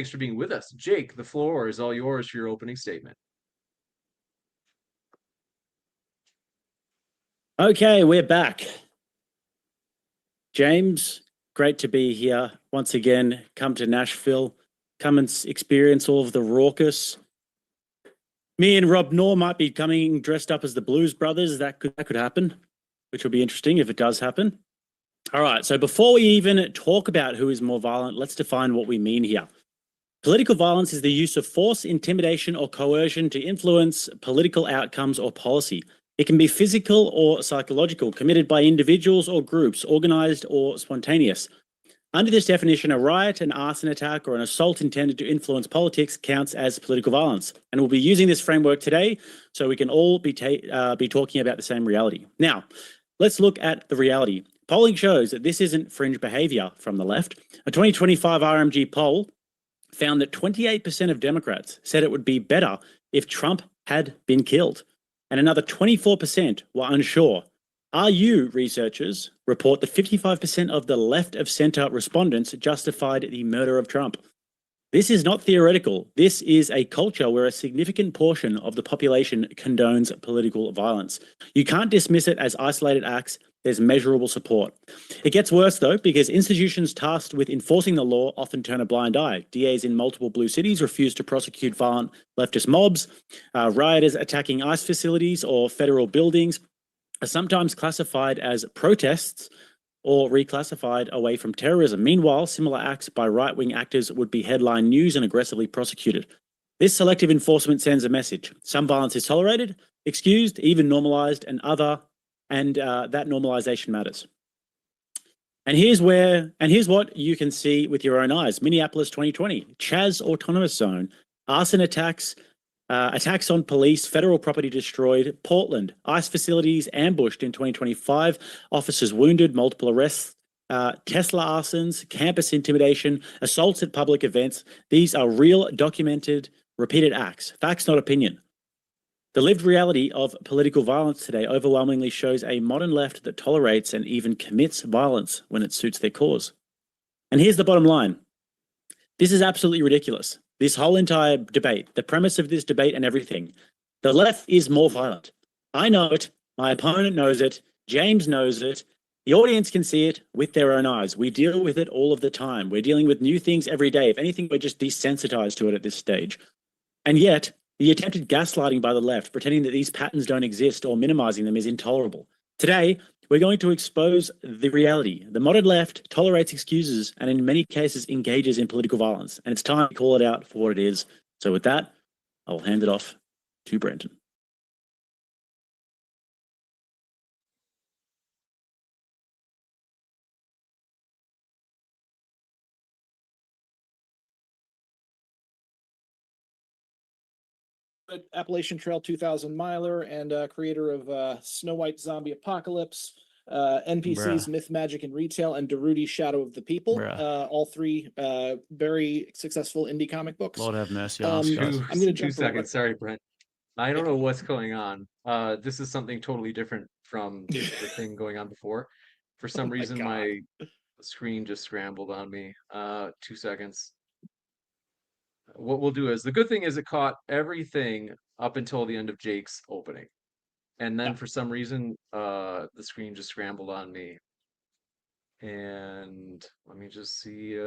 Thanks for being with us. Jake, the floor is all yours for your opening statement. Okay, we're back. James, great to be here once again. Come to Nashville, come and experience all of the raucous. Me and Rob Knorr might be coming dressed up as the Blues Brothers. That could happen, which will be interesting if it does happen. All right, so before we even talk about who is more violent, let's define what we mean here. Political violence is the use of force, intimidation, or coercion to influence political outcomes or policy. It can be physical or psychological, committed by individuals or groups, organized or spontaneous. Under this definition, a riot, an arson attack, or an assault intended to influence politics counts as political violence. And we'll be using this framework today so we can all be talking about the same reality. Now, let's look at the reality. Polling shows that this isn't fringe behavior from the left. A 2025 RMG poll found that 28% of Democrats said it would be better if Trump had been killed, and another 24% were unsure. RU researchers report that 55% of the left of center respondents justified the murder of Trump. This is not theoretical. This is a culture where a significant portion of the population condones political violence. You can't dismiss it as isolated acts. There's measurable support. It gets worse, though, because institutions tasked with enforcing the law often turn a blind eye. DAs in multiple blue cities refuse to prosecute violent leftist mobs. Rioters attacking ICE facilities or federal buildings are sometimes classified as protests or reclassified away from terrorism. Meanwhile, similar acts by right-wing actors would be headline news and aggressively prosecuted. This selective enforcement sends a message. Some violence is tolerated, excused, even normalized, and that normalization matters. And here's what you can see with your own eyes. Minneapolis 2020, Chaz Autonomous Zone, arson attacks, attacks on police, federal property destroyed. Portland, ICE facilities ambushed in 2025, officers wounded, multiple arrests. Tesla arsons, campus intimidation, assaults at public events. These are real, documented, repeated acts. Facts, not opinion. The lived reality of political violence today overwhelmingly shows a modern left that tolerates and even commits violence when it suits their cause. And here's the bottom line. This is absolutely ridiculous. This whole entire debate, the premise of this debate and everything, the left is more violent. I know it. My opponent knows it. James knows it. The audience can see it with their own eyes. We deal with it all of the time. We're dealing with new things every day. If anything, we're just desensitized to it at this stage. And yet, the attempted gaslighting by the left, pretending that these patterns don't exist or minimizing them, is intolerable. Today, we're going to expose the reality. The modern left tolerates excuses and in many cases engages in political violence. And it's time to call it out for what it is. So with that, I'll hand it off to Brenton. Appalachian Trail 2000 miler and creator of Snow White Zombie Apocalypse, NPCs, Myth, Magic, and Retail, and Darude Shadow of the People. All three very successful indie comic books. Lord have mercy on us, guys. I'm going to jump 2 seconds. Sorry, Brent. I don't know what's going on. This is something totally different from the thing going on before. For some reason, my screen just scrambled on me. 2 seconds. What we'll do is, the good thing is it caught everything up until the end of Jake's opening. And then for some reason, the screen just scrambled on me. And let me just see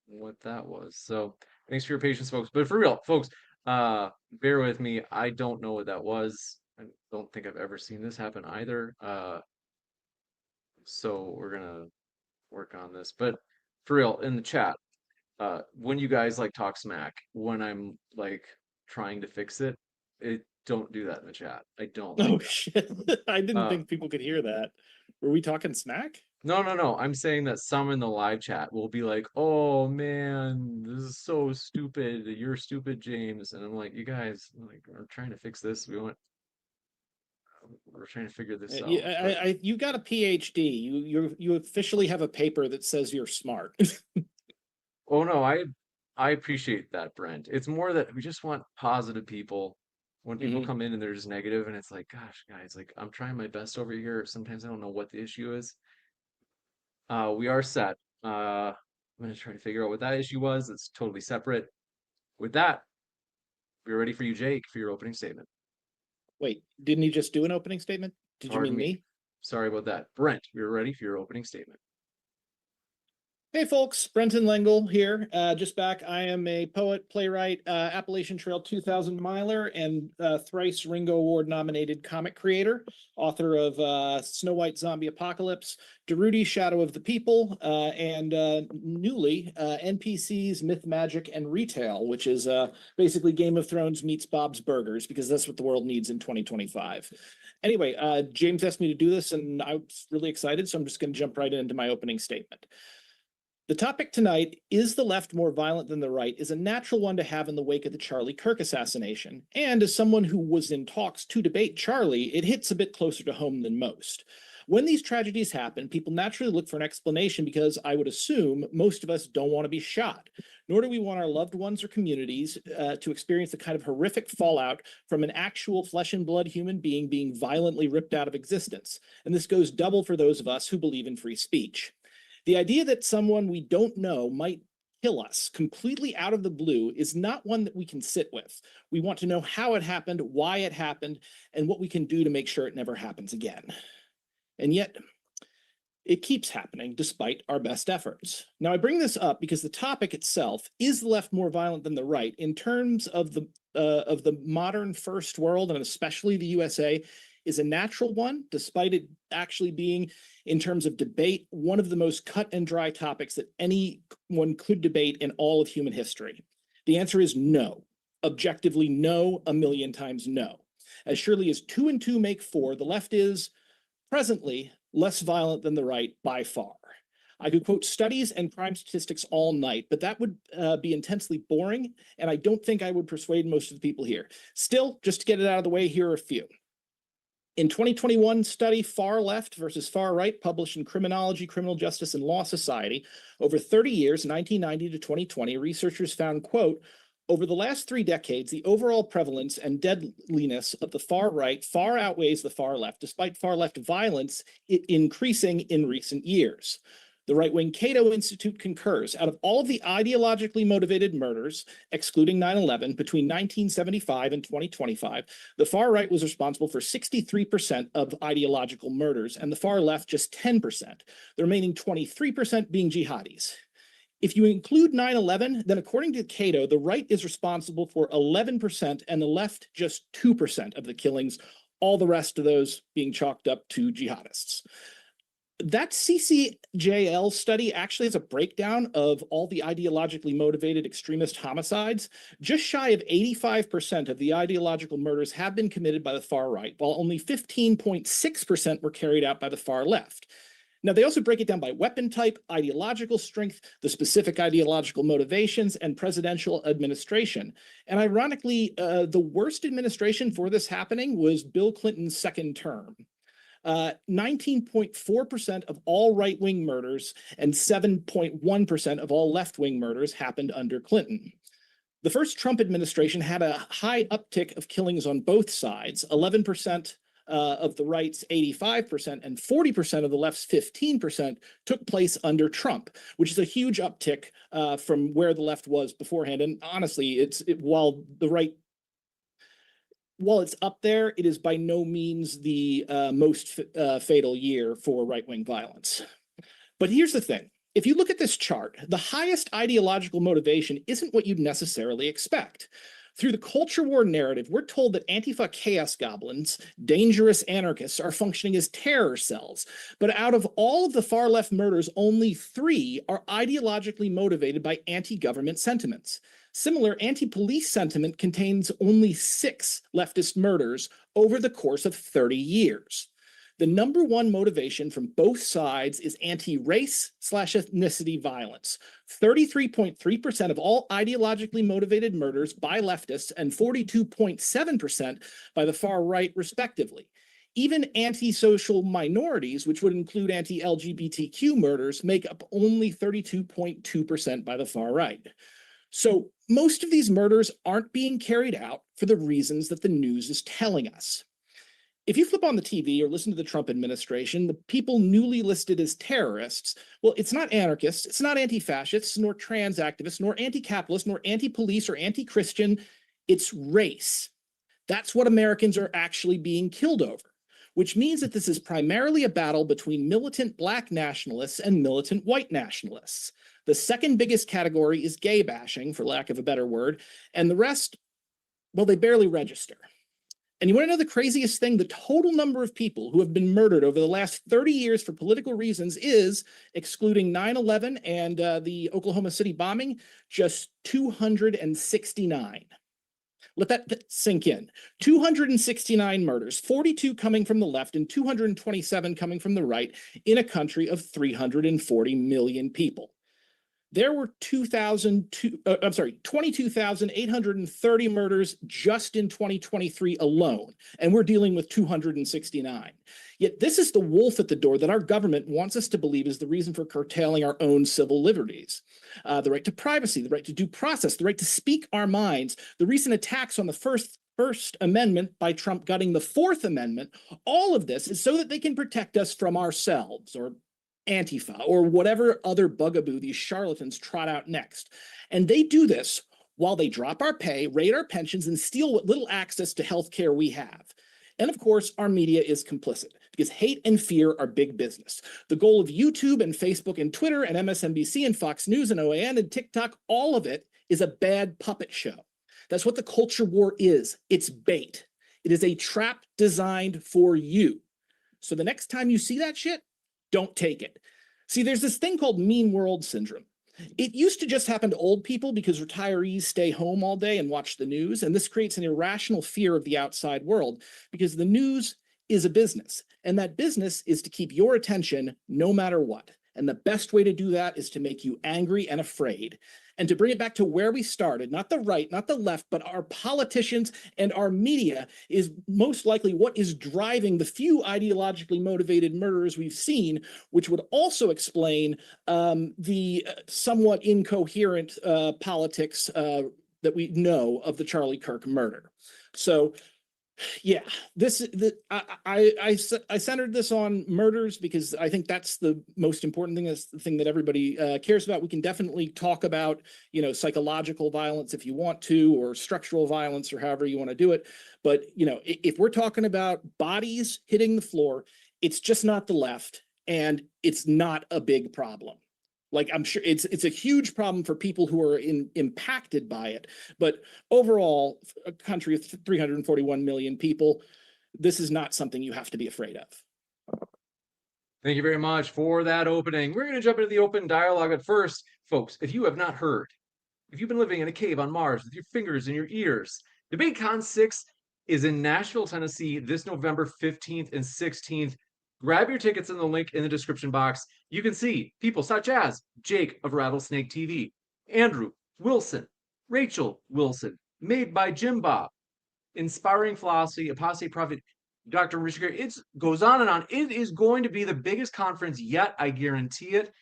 what that was. So thanks for your patience, folks. But for real, folks, bear with me. I don't know what that was. I don't think I've ever seen this happen either. So we're going to work on this. But for real, in the chat, when you guys like talk smack, when I'm like trying to fix it, don't do that in the chat. I don't. Oh shit! I didn't think people could hear that. Were we talking smack? No. I'm saying that some in the live chat will be like, "Oh man, this is so stupid. You're stupid, James." And I'm like, "You guys, like, we're trying to fix this. We're trying to figure this out." You got a PhD. You officially have a paper that says you're smart. Oh no, I appreciate that, Brent. It's more that we just want positive people. When people come in and they're just negative, and it's like, gosh, guys, like, I'm trying my best over here. Sometimes I don't know what the issue is. We are set. I'm going to try to figure out what that issue was. It's totally separate. With that, we're ready for you, Jake, for your opening statement. Wait, didn't he just do an opening statement? Did Pardon you mean me? Sorry about that. Brent, we're ready for your opening statement. Hey folks, Brenton Lengel here, just back. I am a poet, playwright, Appalachian Trail 2000 miler, and thrice Ringo Award nominated comic creator, author of Snow White Zombie Apocalypse, Darude Shadow of the People, and newly NPCs, Myth, Magic, and Retail, which is basically Game of Thrones meets Bob's Burgers, because that's what the world needs in 2025. Anyway, James asked me to do this, and I was really excited, so I'm just going to jump right into my opening statement. The topic tonight, is the left more violent than the right, is a natural one to have in the wake of the Charlie Kirk assassination. And as someone who was in talks to debate Charlie, it hits a bit closer to home than most. When these tragedies happen, people naturally look for an explanation because I would assume most of us don't want to be shot, nor do we want our loved ones or communities to experience the kind of horrific fallout from an actual flesh and blood human being violently ripped out of existence. And this goes double for those of us who believe in free speech. The idea that someone we don't know might kill us completely out of the blue is not one that we can sit with. We want to know how it happened, why it happened, and what we can do to make sure it never happens again. And yet, it keeps happening despite our best efforts. Now, I bring this up because the topic itself, is the left more violent than the right, in terms of the modern first world, and especially the USA, is a natural one, despite it actually being, in terms of debate, one of the most cut and dry topics that anyone could debate in all of human history. The answer is no. Objectively, no, a million times no. As surely as 2 and 2 make 4, the left is, presently, less violent than the right by far. I could quote studies and crime statistics all night, but that would be intensely boring, and I don't think I would persuade most of the people here. Still, just to get it out of the way, here are a few. In 2021 study, Far Left versus Far Right, published in Criminology, Criminal Justice, and Law Society, over 30 years, 1990 to 2020, researchers found, quote, over the last 3 decades, the overall prevalence and deadliness of the far right far outweighs the far left, despite far left violence increasing in recent years. The right-wing Cato Institute concurs. Out of all of the ideologically motivated murders, excluding 9/11, between 1975 and 2025, the far right was responsible for 63% of ideological murders, and the far left just 10%, the remaining 23% being jihadis. If you include 9/11, then according to Cato, the right is responsible for 11% and the left just 2% of the killings, all the rest of those being chalked up to jihadists. That CCJL study actually has a breakdown of all the ideologically motivated extremist homicides. Just shy of 85% of the ideological murders have been committed by the far right, while only 15.6% were carried out by the far left. Now, they also break it down by weapon type, ideological strength, the specific ideological motivations, and presidential administration. And ironically, the worst administration for this happening was Bill Clinton's second term. 19.4% of all right-wing murders and 7.1% of all left-wing murders happened under Clinton. The first Trump administration had a high uptick of killings on both sides, 11% of the right's 85% and 40% of the left's 15% took place under Trump, which is a huge uptick from where the left was beforehand. And honestly, while it's up there, it is by no means the most fatal year for right-wing violence. But here's the thing. If you look at this chart, the highest ideological motivation isn't what you'd necessarily expect. Through the culture war narrative, we're told that Antifa chaos goblins, dangerous anarchists, are functioning as terror cells. But out of all of the far left murders, only 3 are ideologically motivated by anti-government sentiments. Similar anti-police sentiment contains only 6 leftist murders over the course of 30 years. The number one motivation from both sides is anti-race/ethnicity violence. 33.3% of all ideologically motivated murders by leftists and 42.7% by the far right, respectively. Even anti-social minorities, which would include anti-LGBTQ murders, make up only 32.2% by the far right. So most of these murders aren't being carried out for the reasons that the news is telling us. if you flip on the TV or listen to the Trump administration, the people newly listed as terrorists, well, it's not anarchists, it's not anti-fascists, nor trans activists, nor anti-capitalist, nor anti-police or anti-Christian. It's race. That's what Americans are actually being killed over, which means that this is primarily a battle between militant Black nationalists and militant white nationalists. The second biggest category is gay bashing, for lack of a better word, and the rest, well, they barely register. And you want to know the craziest thing? The total number of people who have been murdered over the last 30 years for political reasons is, excluding 9/11 and the Oklahoma City bombing, just 269. Let that sink in. 269 murders, 42 coming from the left and 227 coming from the right in a country of 340 million people. There were 22,830 murders just in 2023 alone, and we're dealing with 269. Yet this is the wolf at the door that our government wants us to believe is the reason for curtailing our own civil liberties. The right to privacy, the right to due process, the right to speak our minds, the recent attacks on the First Amendment by Trump gutting the Fourth Amendment, all of this is so that they can protect us from ourselves, or Antifa, or whatever other bugaboo these charlatans trot out next. And they do this while they drop our pay, raid our pensions, and steal what little access to health care we have. And of course, our media is complicit because hate and fear are big business. The goal of YouTube and Facebook and Twitter and MSNBC and Fox News and OAN and TikTok, all of it is a bad puppet show. That's what the culture war is. It's bait. It is a trap designed for you. So the next time you see that shit, don't take it. See, there's this thing called mean world syndrome. It used to just happen to old people because retirees stay home all day and watch the news, and this creates an irrational fear of the outside world because the news is a business, and that business is to keep your attention no matter what. And the best way to do that is to make you angry and afraid. And to bring it back to where we started, not the right, not the left, but our politicians and our media is most likely what is driving the few ideologically motivated murderers we've seen, which would also explain the somewhat incoherent politics that we know of the Charlie Kirk murder. So yeah, I centered this on murders because I think that's the most important thing. That's the thing that everybody cares about. We can definitely talk about, psychological violence if you want to, or structural violence, or however you want to do it. But, if we're talking about bodies hitting the floor, it's just not the left, and it's not a big problem. Like, I'm sure it's a huge problem for people who are impacted by it. But overall, a country of 341 million people, this is not something you have to be afraid of. Thank you very much for that opening. We're going to jump into the open dialogue. But first, folks, if you have not heard, if you've been living in a cave on Mars with your fingers in your ears, DebateCon 6 is in Nashville, Tennessee this November 15th and 16th. Grab your tickets in the link in the description box. You can see people such as Jake of Rattlesnake TV, Andrew Wilson, Rachel Wilson, Made by Jim Bob, Inspiring Philosophy, Apostate Prophet, Dr. Richard Gere. It goes on and on. It is going to be the biggest conference yet, I guarantee it.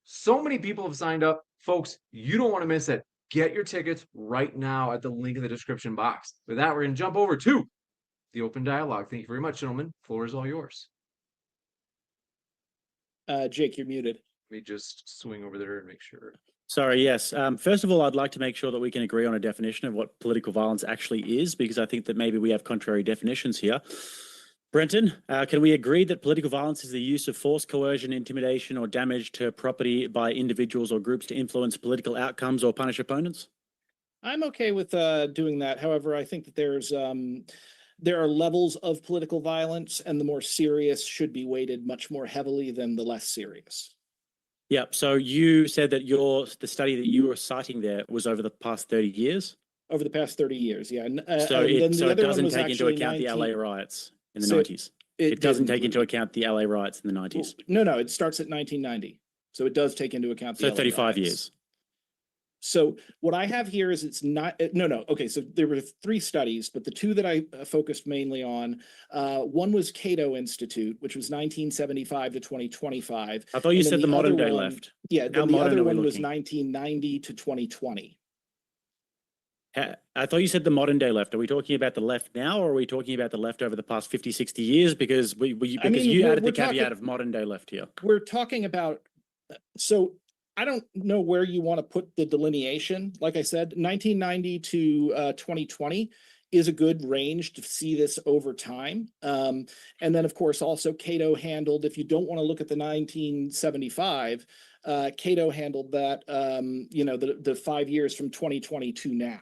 So many people have signed up. Folks, you don't want to miss it. Get your tickets right now at the link in the description box. With that, we're going to jump over to the open dialogue. Thank you very much, gentlemen. Floor is all yours. Jake, you're muted. Let me just swing over there and make sure. Sorry, yes. First of all, I'd like to make sure that we can agree on a definition of what political violence actually is, because I think that maybe we have contrary definitions here. Brenton, can we agree that political violence is the use of force, coercion, intimidation, or damage to property by individuals or groups to influence political outcomes or punish opponents? I'm okay with doing that. However, I think that there are levels of political violence, and the more serious should be weighted much more heavily than the less serious. Yeah. So you said that the study that you were citing there was over the past 30 years? Over the past 30 years, yeah. So it doesn't take into account the LA riots in the 90s? It doesn't take into account the LA riots in the 90s? No, it starts at 1990. So it does take into account the So LA 35 riots. years. So what I have here is it's not, no. Okay, so there were 3 studies, but the 2 that I focused mainly on, one was Cato Institute, which was 1975 to 2025. I thought you said the modern day left. Yeah, How then the modern other are we one was looking? 1990 to 2020. I thought you said the modern day left. Are we talking about the left now, or are we talking about the left over the past 50, 60 years? Because you added the caveat of modern day left here. We're talking about, so I don't know where you want to put the delineation. Like I said, 1990 to 2020 is a good range to see this over time. And then, of course, also Cato handled, if you don't want to look at the 1975, Cato handled that, the 5 years from 2020 to now.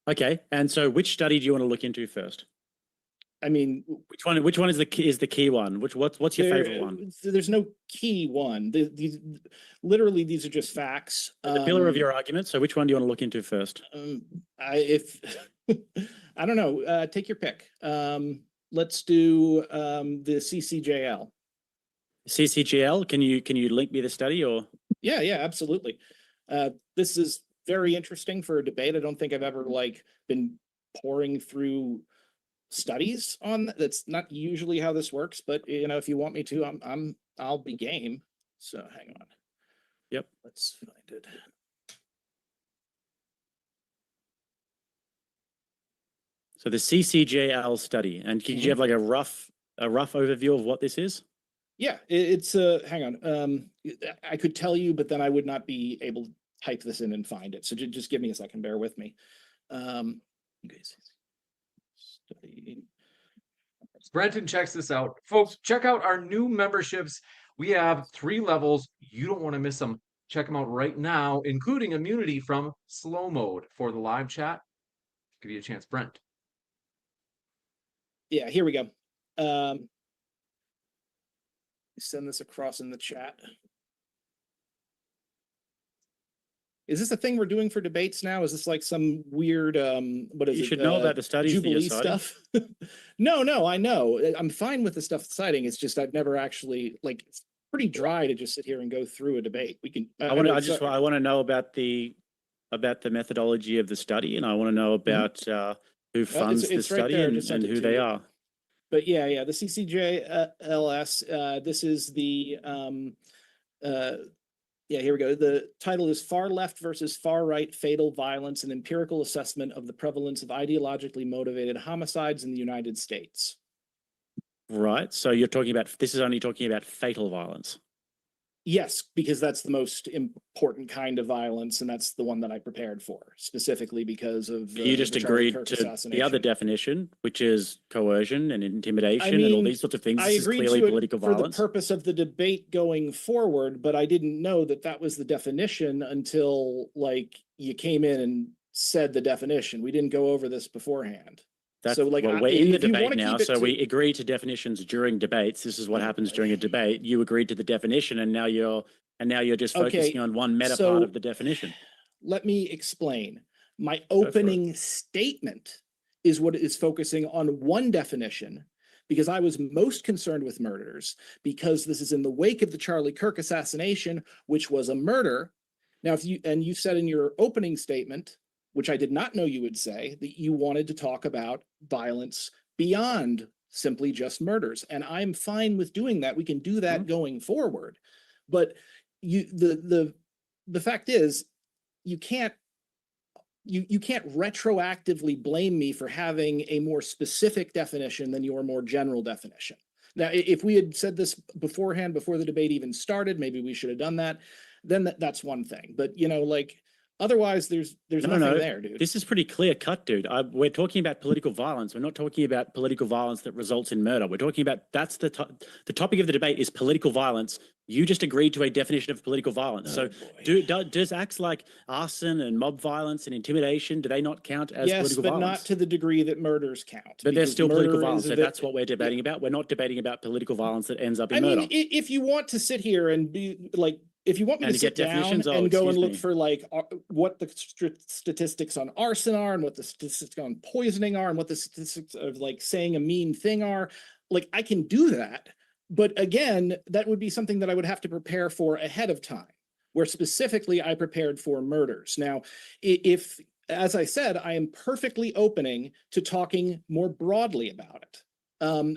Okay, and so which study do you want to look into first? I mean, which one is the key one? What's your favorite one? There's no key one. Literally, these are just facts. The pillar of your argument. So which one do you want to look into first? I don't know. Take your pick. Let's do the CCJL. CCJL. Can you link me the study or? Yeah, absolutely. This is very interesting for a debate. I don't think I've ever been pouring through studies on that. That's not usually how this works, but if you want me to, I'll be game. So hang on. Yep. Let's find it. So the CCJL study, and can you have like a rough overview of what this is? Yeah, it's hang on. I could tell you, but then I would not be able to type this in and find it. So just give me a second. Bear with me. Brenton checks this out. Folks, check out our new memberships. We have 3 levels. You don't want to miss them. Check them out right now, including immunity from slow mode for the live chat. Give you a chance, Brent. Yeah, here we go. Send this across in the chat. Is this a thing we're doing for debates now? Is this like some weird what is it? You should know about the studies Jubilee stuff. No, I know. I'm fine with the stuff citing. It's just I've never actually it's pretty dry to just sit here and go through a debate. We can I want to know about the methodology of the study, and I want to know about who funds the study and who they are. But yeah, the CCJLS, this is the here we go. The title is Far Left versus Far Right Fatal Violence, an Empirical Assessment of the Prevalence of Ideologically Motivated Homicides in the United States. Right. So you're talking about, this is only talking about fatal violence. Yes, because that's the most important kind of violence, and that's the one that I prepared for, specifically because of you just agreed to the other definition, which is coercion and intimidation and all these sorts of things. I agreed to political it for violence. the purpose of the debate going forward, but I didn't know that that was the definition until you came in and said the definition. We didn't go over this beforehand. So we're in the debate now, so we agree to definitions during debates. This is what happens during a debate. You agreed to the definition, and now you're just focusing on one meta part of the definition. Let me explain. My opening statement is what is focusing on one definition, because I was most concerned with murders, because this is in the wake of the Charlie Kirk assassination, which was a murder. Now, you said in your opening statement, which I did not know you would say, that you wanted to talk about violence beyond simply just murders. And I'm fine with doing that. We can do that going forward. But the fact is, you can't retroactively blame me for having a more specific definition than your more general definition. Now, if we had said this beforehand, before the debate even started, maybe we should have done that. Then that's one thing. But otherwise, there's nothing there, dude. This is pretty clear cut, dude. We're talking about political violence. We're not talking about political violence that results in murder. We're talking about that's the topic of the debate is political violence. You just agreed to a definition of political violence. Does acts like arson and mob violence and intimidation, do they not count as political violence? Yes, but not to the degree that murders count. But they're still political violence. So that's what we're debating about. We're not debating about political vialence that ends up in murder. I mean, if you want to sit here and be if you want me to sit down and go and look for what the statistics on arson are and what the statistics on poisoning are and what the statistics of saying a mean thing are, I can do that. But again, that would be something that I would have to prepare for ahead of time, where specifically I prepared for murders. Now, if, as I said, I am perfectly opening to talking more broadly about it.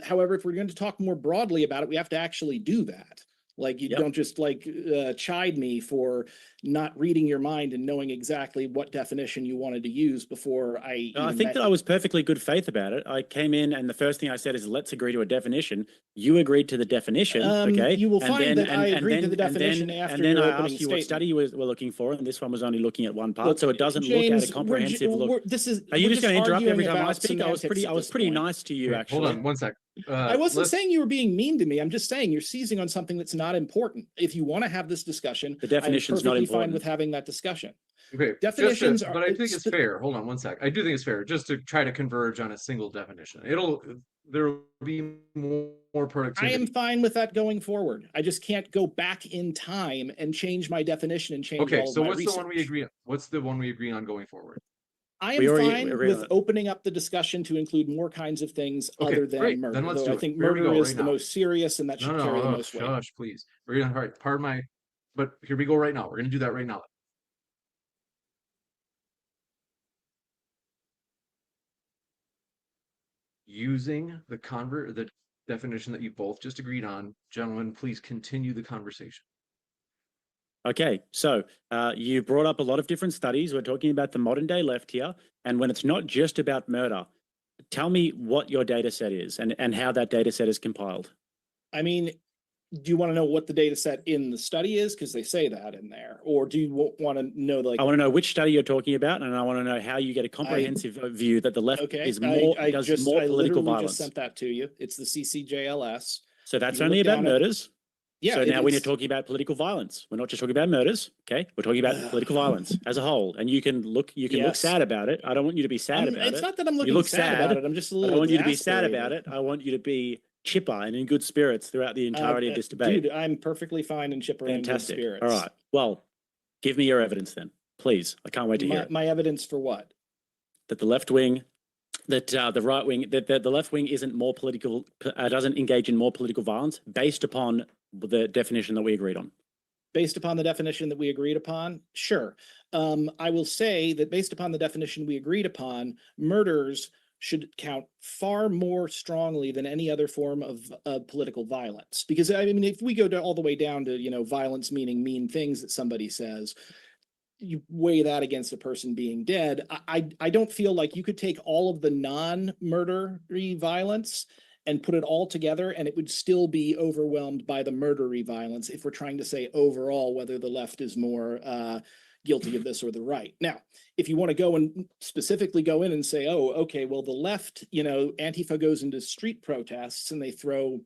However, if we're going to talk more broadly about it, we have to actually do that. Like you Yep. don't just like chide me for not reading your mind and knowing exactly what definition you wanted to use before I No, I even think met that I you. was perfectly good faith about it. I came in and the first thing I said is, let's agree to a definition. You agreed to the definition, okay? You will And find then, that I agreed to the definition after your I opening asked you what statement. study you were looking for, and this one was only looking at one part, Look, so it doesn't James, look at a comprehensive look. This is. Are you we're just going to interrupt every arguing time I about speak? I was semantics at this pretty point. nice to you, Okay, actually. hold on one sec. I wasn't let's- saying you were being mean to me. I'm just saying you're seizing on something that's not important. If you want to have this discussion, The definition's I'm not perfectly fine important. with having that discussion. Okay, Definitions are- but I think it's fair. Hold on one sec. I do think it's fair just to try to converge on a single definition. There will be more I productivity. am fine with that going forward. I just can't go back in time and change my definition and change Okay, all of so my what's the one we research. agree on? What's the one we agree on going forward? I We am already fine agreed on with that. opening up the discussion to include more kinds of things Okay, other than great. murder. Then let's Though do I it. think Here we murder go, is right the now. most serious, and that should carry the most weight. Shush, please. We're gonna, all right, pardon my, but here we go right now. We're gonna do that right now. Using the definition that you both just agreed on, gentlemen, please continue the conversation. Okay, so you brought up a lot of different studies. We're talking about the modern day left here. And when it's not just about murder, tell me what your data set is and how that data set is compiled. I mean, do you want to know what the data set in the study is? Because they say that in there. Or do you want to know, like, I want to know which study you're talking about, and I want to know how you get a comprehensive view that the left okay, is more I does just, more I political literally violence. just sent that to you. It's the CCJLS. So that's you only look about down at- murders. Yeah. So now we're it's- talking about political violence. We're not just talking about murders. Okay, we're talking about political violence as a whole. And you can look Yes. sad about it. I don't want you to be sad about it's it. not that I'm looking look sad about sad. it. I'm just a I little don't want you to be sad exasperated. about it. I want you to be chipper and in good spirits throughout the entirety of this debate. Dude, I'm perfectly fine and chipper and in good Fantastic. spirits. All right. Well, give me your evidence then, please. I can't wait to hear My, it. my evidence for what? That the left wing, that the right wing, that the left wing isn't more political, doesn't engage in more political violence based upon the definition that we agreed on. Based upon the definition that we agreed upon? Sure. I will say that based upon the definition we agreed upon, murders should count far more strongly than any other form of political violence. Because I mean, if we go all the way down to, you know, violence meaning mean things that somebody says, you weigh that against a person being dead. I don't feel like you could take all of the non-murdery violence and put it all together, and it would still be overwhelmed by the murdery violence if we're trying to say overall whether the left is more guilty of this or the right. Now, if you want to go and specifically go in and say, oh, okay, well, the left, you know, Antifa goes into street protests and they throw,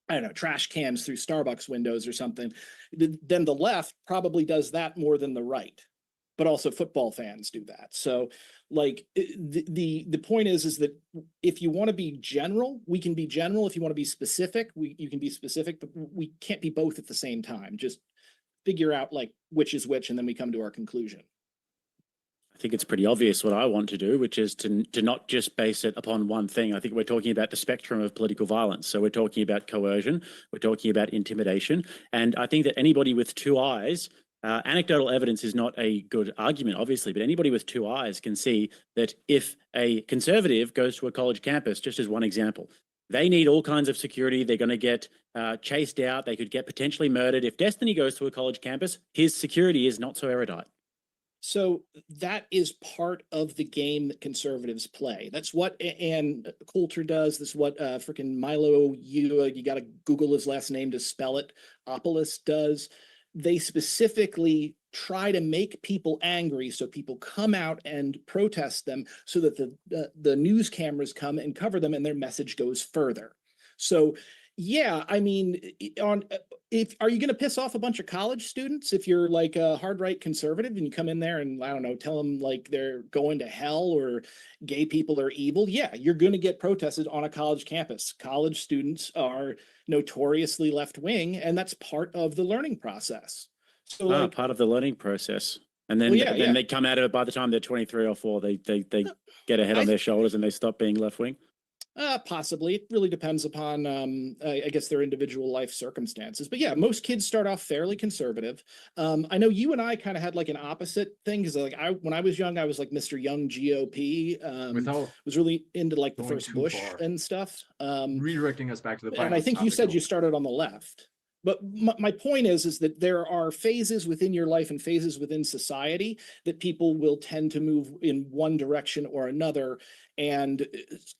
I don't know, trash cans through Starbucks windows or something, then the left probably does that more than the right. But also football fans do that. So like the point is that if you want to be general, we can be general. If you want to be specific, you can be specific, but we can't be both at the same time. Just figure out like which is which, and then we come to our conclusion. I think it's pretty obvious what I want to do, which is to not just base it upon one thing. I think we're talking about the spectrum of political violence. So we're talking about coercion, we're talking about intimidation. And I think that anybody with two eyes, anecdotal evidence is not a good argument, obviously, but anybody with two eyes can see that if a conservative goes to a college campus, just as one example, they need all kinds of security. They're going to get chased out. They could get potentially murdered. If Destiny goes to a college campus, his security is not so erudite. So that is part of the game that conservatives play. That's what Ann Coulter does. That's what freaking Milo, you got to Google his last name to spell it, Opolis does. They specifically try to make people angry so people come out and protest them so that the news cameras come and cover them and their message goes further. So yeah, I mean, are you going to piss off a bunch of college students if you're like a hard right conservative and you come in there and, I don't know, tell them like they're going to hell or gay people are evil? Yeah, you're going to get protested on a college campus. College students are notoriously left wing, and that's part of the learning process. So like, part of the learning process. And then, they come out of it by the time they're 23 or 4, they get a head on their shoulders and they stop being left wing. Possibly. It really depends upon, I guess, their individual life circumstances. But yeah, most kids start off fairly conservative. I know you and I kind of had like an opposite thing because like when I was young, I was like Mr. Young GOP. Was really into like the first Bush and stuff. Redirecting us back to the and I think you said you started on the left. But my point is that there are phases within your life and phases within society that people will tend to move in one direction or another. And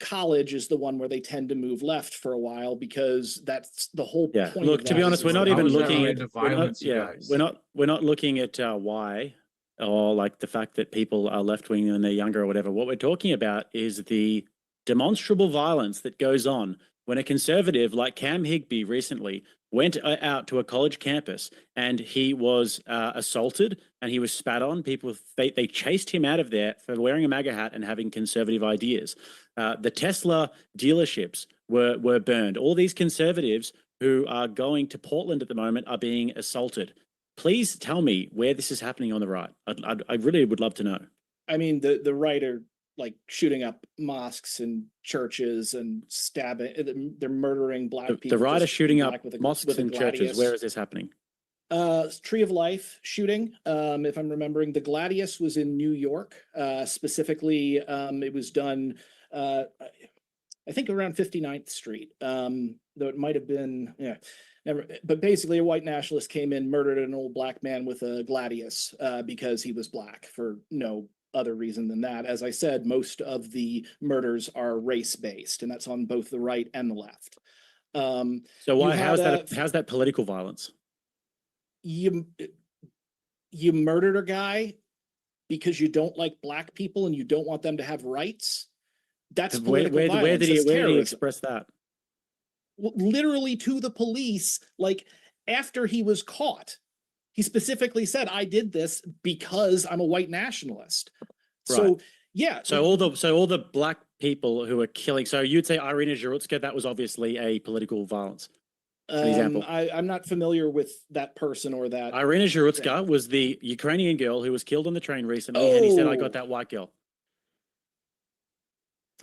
college is the one where they tend to move left for a while, because that's the whole Yeah. point. Look, of to be that honest, is we're not that- even How is that looking related at to violence, you guys? we're not looking at why, or like the fact that people are left wing when they're younger or whatever. What we're talking about is the demonstrable violence that goes on when a conservative like Cam Higby recently went out to a college campus and he was assaulted and he was spat on. People, they chased him out of there for wearing a MAGA hat and having conservative ideas. The Tesla dealerships were burned. All these conservatives who are going to Portland at the moment are being assaulted. Please tell me where this is happening on the right. I really would love to know. I mean, the right are like shooting up mosques and churches and stabbing. They're murdering black people. The right are just shooting up black with a- mosques with a and churches. gladius. Where is this happening? Tree of Life shooting. If I'm remembering, the Gladius was in New York. Specifically, it was done, I think around 59th Street. Though it might have been, yeah, never. But basically, a white nationalist came in, murdered an old black man with a Gladius because he was black, for no other reason than that. As I said, most of the murders are race based, and that's on both the right and the left. So why? had How's that political violence? You murdered a guy because you don't like black people and you don't want them to have rights. That's political violence. Where did he That's terrorism. express that? Literally to the police, like after he was caught. He specifically said, I did this because I'm a white nationalist. So Right. yeah. So all the black people who are killing. So you'd say Irina Zhurutska, that was obviously a political violence. An example. I'm not familiar with that person or that. Irina Zhurutska was the Ukrainian girl who was killed on the train recently, and he said, "I got that white girl."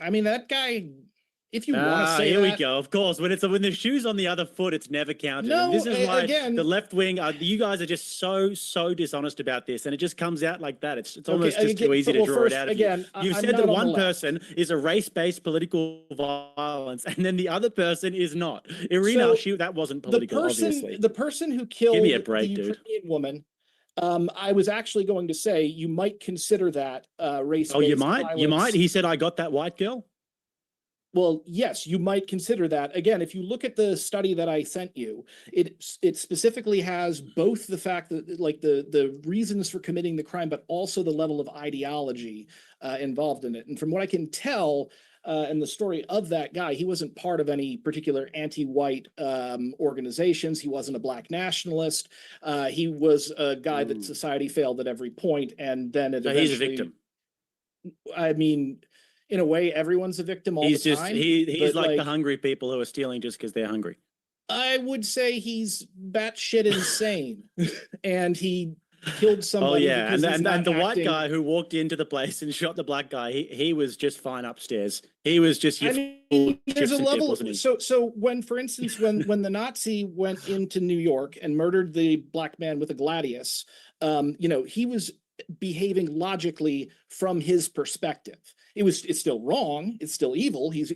I mean, that guy. If you want to say here that, we go. Of course, when the shoe's on the other foot, it's never counted. No, and this is why again- the left wing, you guys are just so dishonest about this, and it just comes out like that. It's almost just too easy to draw it out of you. You've said that one person is a race-based political violence, and then the other person is not. Irina, that wasn't political, obviously. The person who killed Give me a break, the dude. Ukrainian woman, I was actually going to say you might consider that race-based Oh, you might. violence. He said, "I got that white girl." Well, yes, you might consider that. Again, if you look at the study that I sent you, it specifically has both the fact that like the reasons for committing the crime, but also the level of ideology involved in it. And from what I can tell in the story of that guy, he wasn't part of any particular anti-white organizations. He wasn't a black nationalist. He was a guy that society failed at every point, and then it So eventually, he's a victim. I mean, in a way, everyone's a victim all the time. He's but, like the hungry people who are stealing just because they're hungry. I would say he's batshit insane, and he killed somebody. Oh yeah, because he's and not the white acting- guy who walked into the place and shot the black guy, he was just fine upstairs. He was just I your mean, full there's chips a and dip, level. wasn't he? So when, for instance, when the Nazi went into New York and murdered the black man with a gladius, he was behaving logically from his perspective. It's still wrong. It's still evil. He's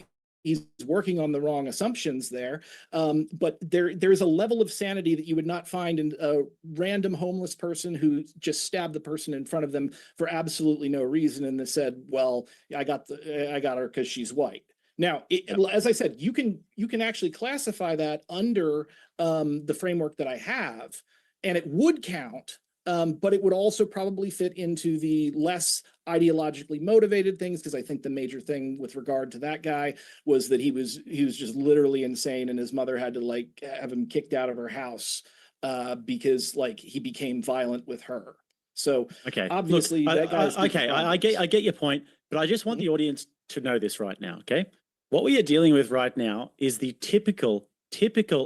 working on the wrong assumptions there. But there's a level of sanity that you would not find in a random homeless person who just stabbed the person in front of them for absolutely no reason and they said, well, I got her because she's white. Now, as I said, you can actually classify that under the framework that I have, and it would count. But it would also probably fit into the less ideologically motivated things, because I think the major thing with regard to that guy was that he was just literally insane, and his mother had to like have him kicked out of her house because like he became violent with her. So okay, obviously look, that guy's I get your point, but I just want the audience to know this right now. Okay, what we are dealing with right now is the typical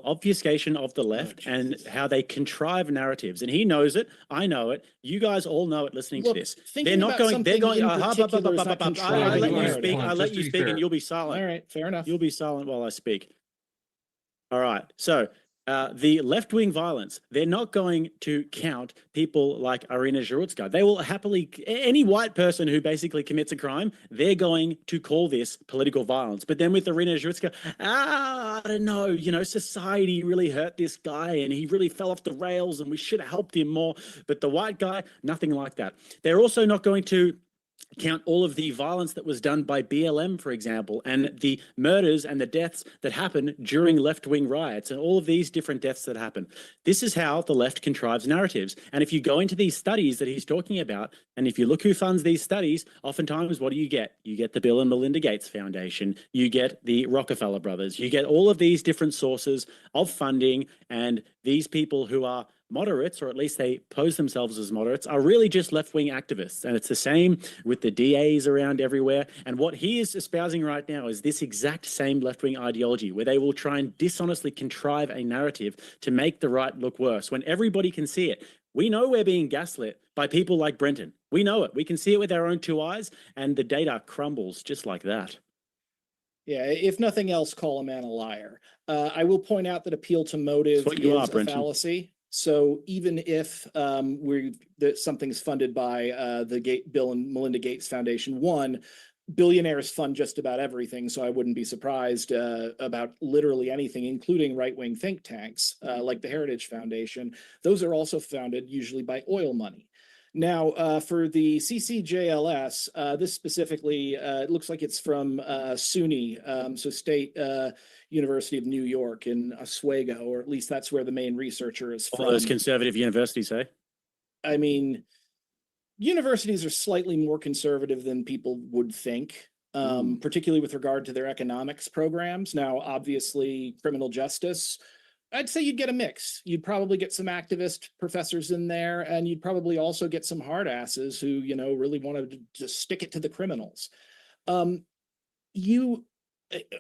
obfuscation of the left and how they contrive narratives. And he knows it. I know it. You guys all know it listening to this. They're not going, they're going, I'll let you speak. I'll let you speak and you'll be silent. All right, fair enough. You'll be silent while I speak. All right. So the left-wing violence, they're not going to count people like Irina Zhurutska. They will happily, any white person who basically commits a crime, they're going to call this political violence. But then with Irina Zhurutska, I don't know, you know, society really hurt this guy and he really fell off the rails and we should have helped him more. But the white guy, nothing like that. They're also not going to count all of the violence that was done by BLM, for example, and the murders and the deaths that happen during left-wing riots and all of these different deaths that happen. This is how the left contrives narratives. And if you go into these studies that he's talking about, and if you look who funds these studies, oftentimes what do you get? You get the Bill and Melinda Gates Foundation, you get the Rockefeller brothers, you get all of these different sources of funding, and these people who are moderates, or at least they pose themselves as moderates, are really just left-wing activists. And it's the same with the DAs around everywhere. And what he is espousing right now is this exact same left-wing ideology where they will try and dishonestly contrive a narrative to make the right look worse when everybody can see it. We know we're being gaslit by people like Brenton. We know it. We can see it with our own two eyes, and the data crumbles just like that. Yeah, if nothing else, call a man a liar. I will point out that appeal to motive is a fallacy. So even if something's funded by the Bill and Melinda Gates Foundation, one, billionaires fund just about everything, so I wouldn't be surprised about literally anything, including right-wing think tanks like the Heritage Foundation. Those are also founded usually by oil money. Now, for the CCJLS, this specifically, it looks like it's from SUNY, so State University of New York in Oswego, or at least that's where the main researcher is from. All those conservative universities, eh? I mean, universities are slightly more conservative than people would think, particularly with regard to their economics programs. Now, obviously, criminal justice, I'd say you'd get a mix. You'd probably get some activist professors in there, and you'd probably also get some hard asses who, you know, really want to just stick it to the criminals.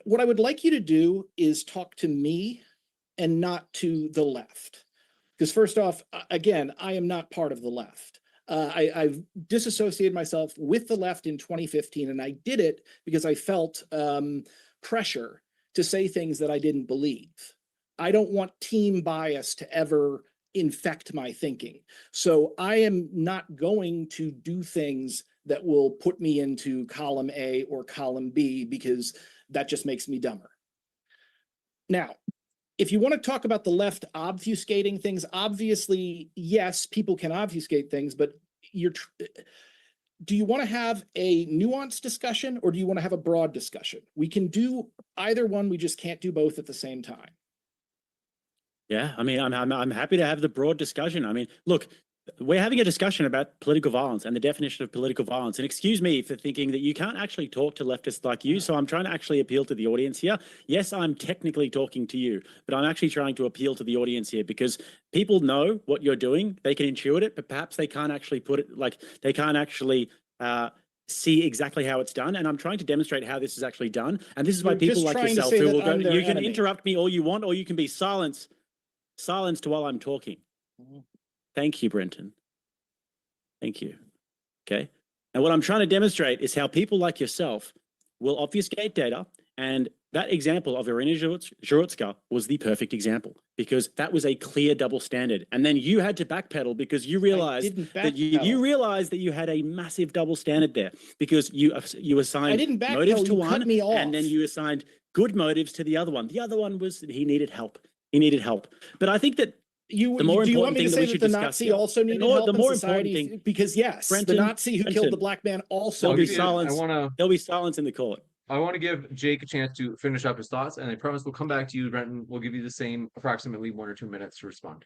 What I would like you to do is talk to me and not to the left. Because first off, again, I am not part of the left. I've disassociated myself with the left in 2015, and I did it because I felt pressure to say things that I didn't believe. I don't want team bias to ever infect my thinking. So I am not going to do things that will put me into column A or column B because that just makes me dumber. Now, if you want to talk about the left obfuscating things, obviously, yes, people can obfuscate things, but do you want to have a nuanced discussion or do you want to have a broad discussion? We can do either one, we just can't do both at the same time. Yeah, I mean, I'm happy to have the broad discussion. I mean, look, we're having a discussion about political violence and the definition of political violence. And excuse me for thinking that you can't actually talk to leftists like you. So I'm trying to actually appeal to the audience here. Yes, I'm technically talking to you, but I'm actually trying to appeal to the audience here because people know what you're doing. They can intuit it, but perhaps they can't actually put it, like they can't actually see exactly how it's done. And I'm trying to demonstrate how this is actually done. And this is why people like yourself who will go, you can interrupt me all you want, or you can be silenced while I'm talking. Thank you, Brenton. Thank you. Okay. And what I'm trying to demonstrate is how people like yourself will obfuscate data. And that example of Irina Zhurutska was the perfect example because that was a clear double standard. And then you had to backpedal because you realized that you realized that you had a massive double standard there because you assigned motives to one and then you assigned good motives to the other one. The other one was that he needed help. He needed help. But I think that the more important thing that we should discuss, the Nazi also needed help in society, because yes, the Nazi who killed the black man also. There'll be silence. There'll be silence in the court. I want to give Jake a chance to finish up his thoughts, and I promise we'll come back to you, Brenton. We'll give you the same approximately 1 or 2 minutes to respond.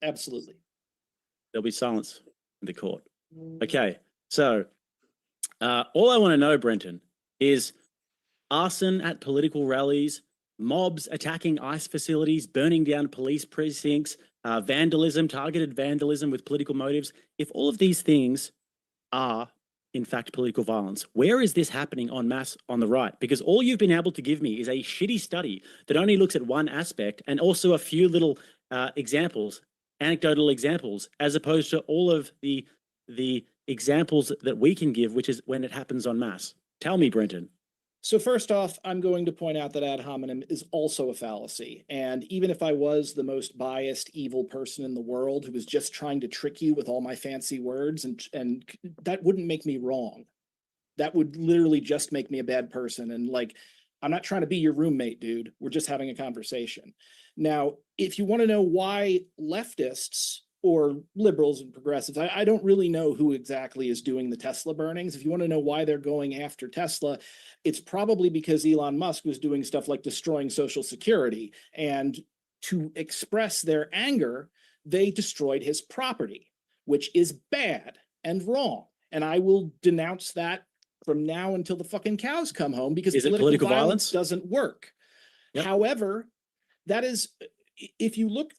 Absolutely. There'll be silence in the court. Okay, so all I want to know, Brenton, is arson at political rallies, mobs attacking ICE facilities, burning down police precincts, vandalism, targeted vandalism with political motives. If all of these things are, in fact, political violence, where is this happening en masse on the right? Because all you've been able to give me is a shitty study that only looks at one aspect and also a few little examples, anecdotal examples, as opposed to all of the examples that we can give, which is when it happens en masse. Tell me, Brenton. So first off, I'm going to point out that ad hominem is also a fallacy. And even if I was the most biased, evil person in the world who was just trying to trick you with all my fancy words, and that wouldn't make me wrong. That would literally just make me a bad person. And like, I'm not trying to be your roommate, dude. We're just having a conversation. Now, if you want to know why leftists or liberals and progressives, I don't really know who exactly is doing the Tesla burnings. If you want to know why they're going after Tesla, it's probably because Elon Musk was doing stuff like destroying Social Security. And to express their anger, they destroyed his property, which is bad and wrong. And I will denounce that from now until the fucking cows come home, because political violence doesn't work. Yep. However, that is, if you look,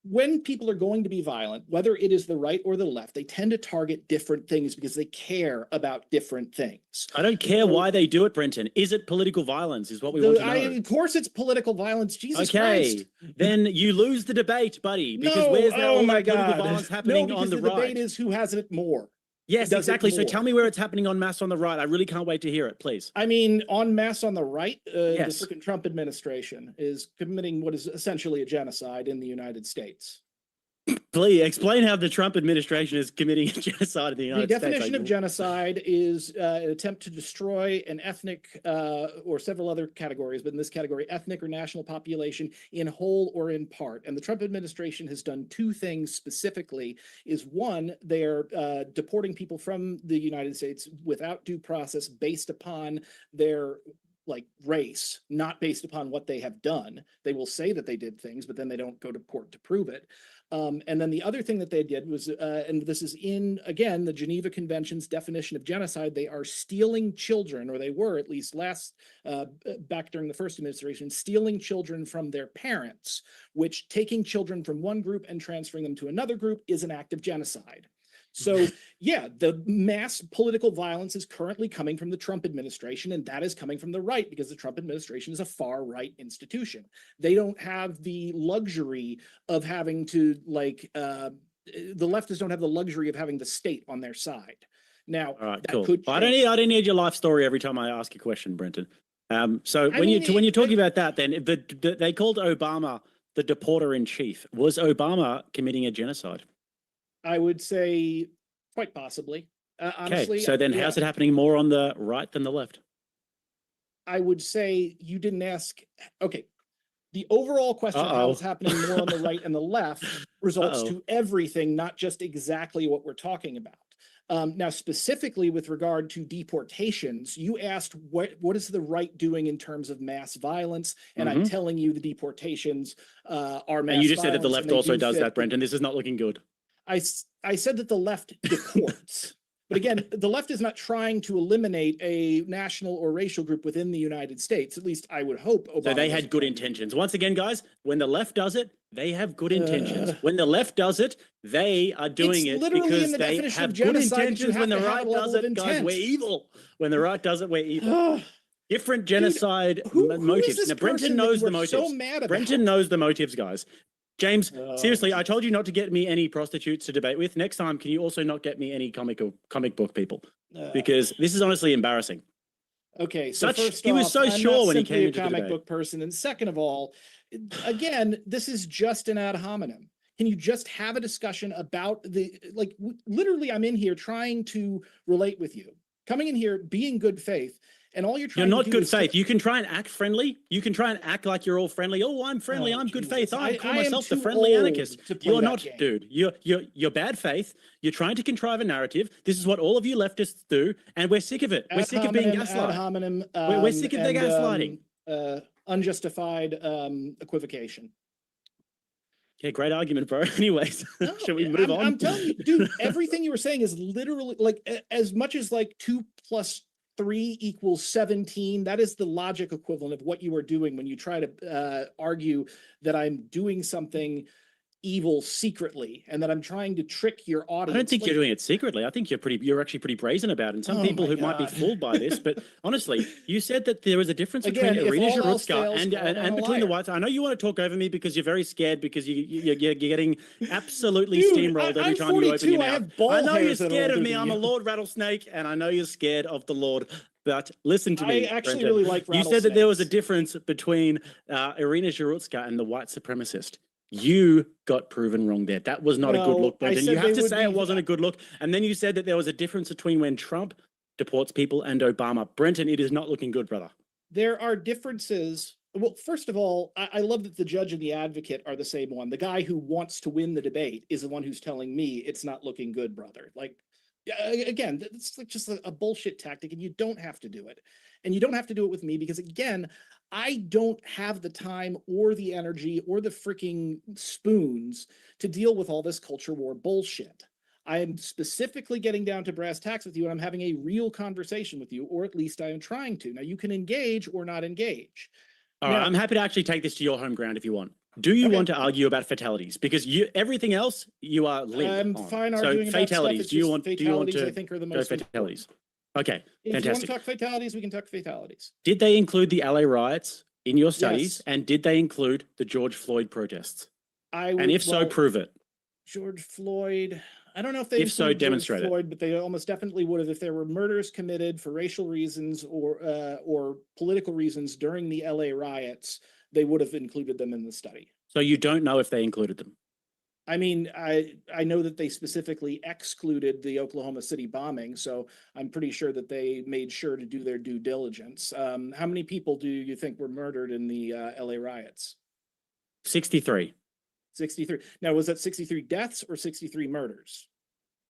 when people are going to be violent, whether it is the right or the left, they tend to target different things because they care about different things. I don't care why they do it, Brenton. Is it political violence is what we want to know. Of course it's political violence, Jesus Christ. Then you lose the debate, buddy, because where's all that political violence happening on the right? The debate is who has it more. Yes, exactly. So tell me where it's happening en masse on the right. I really can't wait to hear it, please. I mean, en masse on the right, the freaking Trump administration is committing what is essentially a genocide in the United States. Please explain how the Trump administration is committing a genocide in the United States. The definition of genocide is an attempt to destroy an ethnic or several other categories, but in this category, ethnic or national population in whole or in part. And the Trump administration has done two things specifically. Is one, they're deporting people from the United States without due process based upon their race, not based upon what they have done. They will say that they did things, but then they don't go to court to prove it. And then the other thing that they did was, and this is in, again, the Geneva Convention's definition of genocide, they are stealing children, or they were at least back during the first administration, stealing children from their parents, which taking children from one group and transferring them to another group is an act of genocide. So yeah, the mass political violence is currently coming from the Trump administration, and that is coming from the right because the Trump administration is a far right institution. They don't have the luxury of having to the leftists don't have the luxury of having the state on their side. Now, right, cool. I don't need your life story every time I ask a question, Brenton. So when you're talking about that, then they called Obama the deporter in chief. Was Obama committing a genocide? I would say quite possibly. Honestly. Okay, so then how's it happening more on the right than the left? I would say you didn't ask. Okay. The overall question of how it's happening more on the right and the left results to everything, not just exactly what we're talking about. Now, specifically with regard to deportations, you asked what is the right doing in terms of mass violence, and I'm telling you the deportations are mass. And you just said that the left also does that, Brenton. This is not looking good. I said that the left deports. But again, the left is not trying to eliminate a national or racial group within the United States. At least I would hope Obama. So they had good intentions. Once again, guys, when the left does it, they have good intentions. When the left does it, they are doing it because they have good intentions. When the right does it, guys, we're evil. When the right does it, we're evil. Different genocide motives. Now, Brenton knows the motives. Brenton knows the motives, guys. James, seriously, I told you not to get me any prostitutes to debate with. Next time, can you also not get me any comic book people? Because this is honestly embarrassing. Okay, so first he was so sure when he came into the comic book person, and second of all, again, this is just an ad hominem. Can you just have a discussion about literally, I'm in here trying to relate with you, coming in here, being good faith. And all you're not good faith. You can try and act friendly. You can try and act like you're all friendly. Oh, I'm friendly. I'm good faith. I call myself the friendly anarchist. You're not, dude. You're bad faith. You're trying to contrive a narrative. This is what all of you leftists do, and we're sick of it. We're sick of being gaslighted. We're sick of the gaslighting. Unjustified equivocation. Yeah, great argument, bro. Anyways, shall we move on? I'm telling you, dude. Everything you were saying is literally as much as 2 + 3 = 17. That is the logic equivalent of what you are doing when you try to argue that I'm doing something evil secretly and that I'm trying to trick your audience. I don't think you're doing it secretly. I think you're actually pretty brazen about it. And some people who might be fooled by this, but honestly, you said that there was a difference between Irina Zhurutska and between the whites. I know you want to talk over me because you're very scared because you're getting absolutely steamrolled every time you open your mouth. I know you're scared of me. I'm a Lord Rattlesnake, and I know you're scared of the Lord But listen to me, I actually Brendan. really like You said that there was a rattlesnakes. difference between Irina Zhurutska and the white supremacist. You got proven wrong there. That was not a good No, look, I Brendan. said You have they to would say it be- wasn't a good look. And then you said that there was a difference between when Trump deports people and Obama. Brendan, it is not looking good, brother. There are differences. Well, first of all, I love that the judge and the advocate are the same one. The guy who wants to win the debate is the one who's telling me it's not looking good, brother. Like, again, it's like just a bullshit tactic, and you don't have to do it. And you don't have to do it with me because, again, I don't have the time or the energy or the freaking spoons to deal with all this culture war bullshit. I am specifically getting down to brass tacks with you, and I'm having a real conversation with you, or at least I am trying to. Now, you can engage or not engage. All right, Now- I'm happy to actually take this to your home ground if you want. Do you Okay. want to argue about fatalities? Because everything else you are limp I'm on. fine So arguing about stuff. fatalities. It's Do you just want? Do you want fatalities, I to think, are the go most fatalities? important. Okay, If you want fantastic. to talk fatalities, we can talk fatalities. Did they include the LA riots in your studies, Yes. and did they include the George Floyd protests? I And would, if so, well, prove it. George Floyd. I don't know if they If so, include George demonstrate it. Floyd, but they almost definitely would have if there were murders committed for racial reasons or political reasons during the LA riots. They would have included them in the study. So you don't know if they included them. I mean, I know that they specifically excluded the Oklahoma City bombing, so I'm pretty sure that they made sure to do their due diligence. How many people do you think were murdered in the LA riots? 63 63. Now, was that 63 deaths or 63 murders?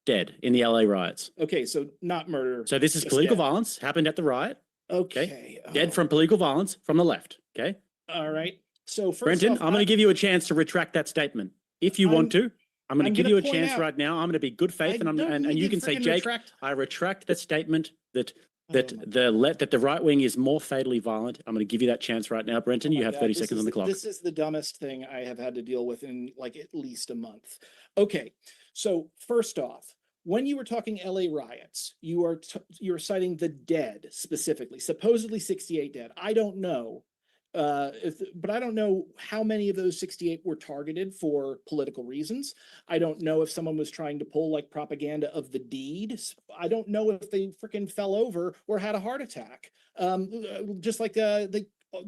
dead in the LA riots. Okay, so not murder. So this is just political dead. violence happened at the riot. Okay. Dead oh, from political violence from the left. Okay, All right. So first Brenton, off, I'm going to give you a chance to retract that statement if you want to. I'm going to I'm give gonna you a point chance out- right now. I'm going to be good faith, I and don't and need you to can say, freaking Jake, retract- I retract the statement that Oh my that the right wing is more fatally violent. I'm going to give you that chance right now, Brenton. Oh You my have God, 30 this seconds is on the clock. This is the dumbest thing I have had to deal with in like at least a month. Okay, so first off, when you were talking LA riots, you're citing the dead specifically, supposedly 68 dead. I don't know, but I don't know how many of those 68 were targeted for political reasons. I don't know if someone was trying to pull like propaganda of the deed. I don't know if they freaking fell over or had a heart attack. Just like the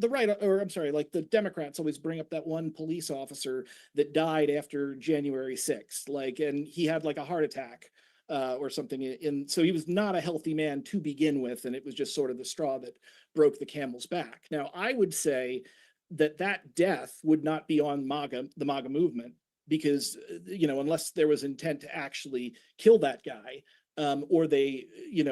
right, or I'm sorry, like the Democrats always bring up that one police officer that died after January 6th, like, and he had like a heart attack or something. So he was not a healthy man to begin with, and it was just sort of the straw that broke the camel's back. Now, I would say that that death would not be on the MAGA movement, because unless there was intent to actually kill that guy, or they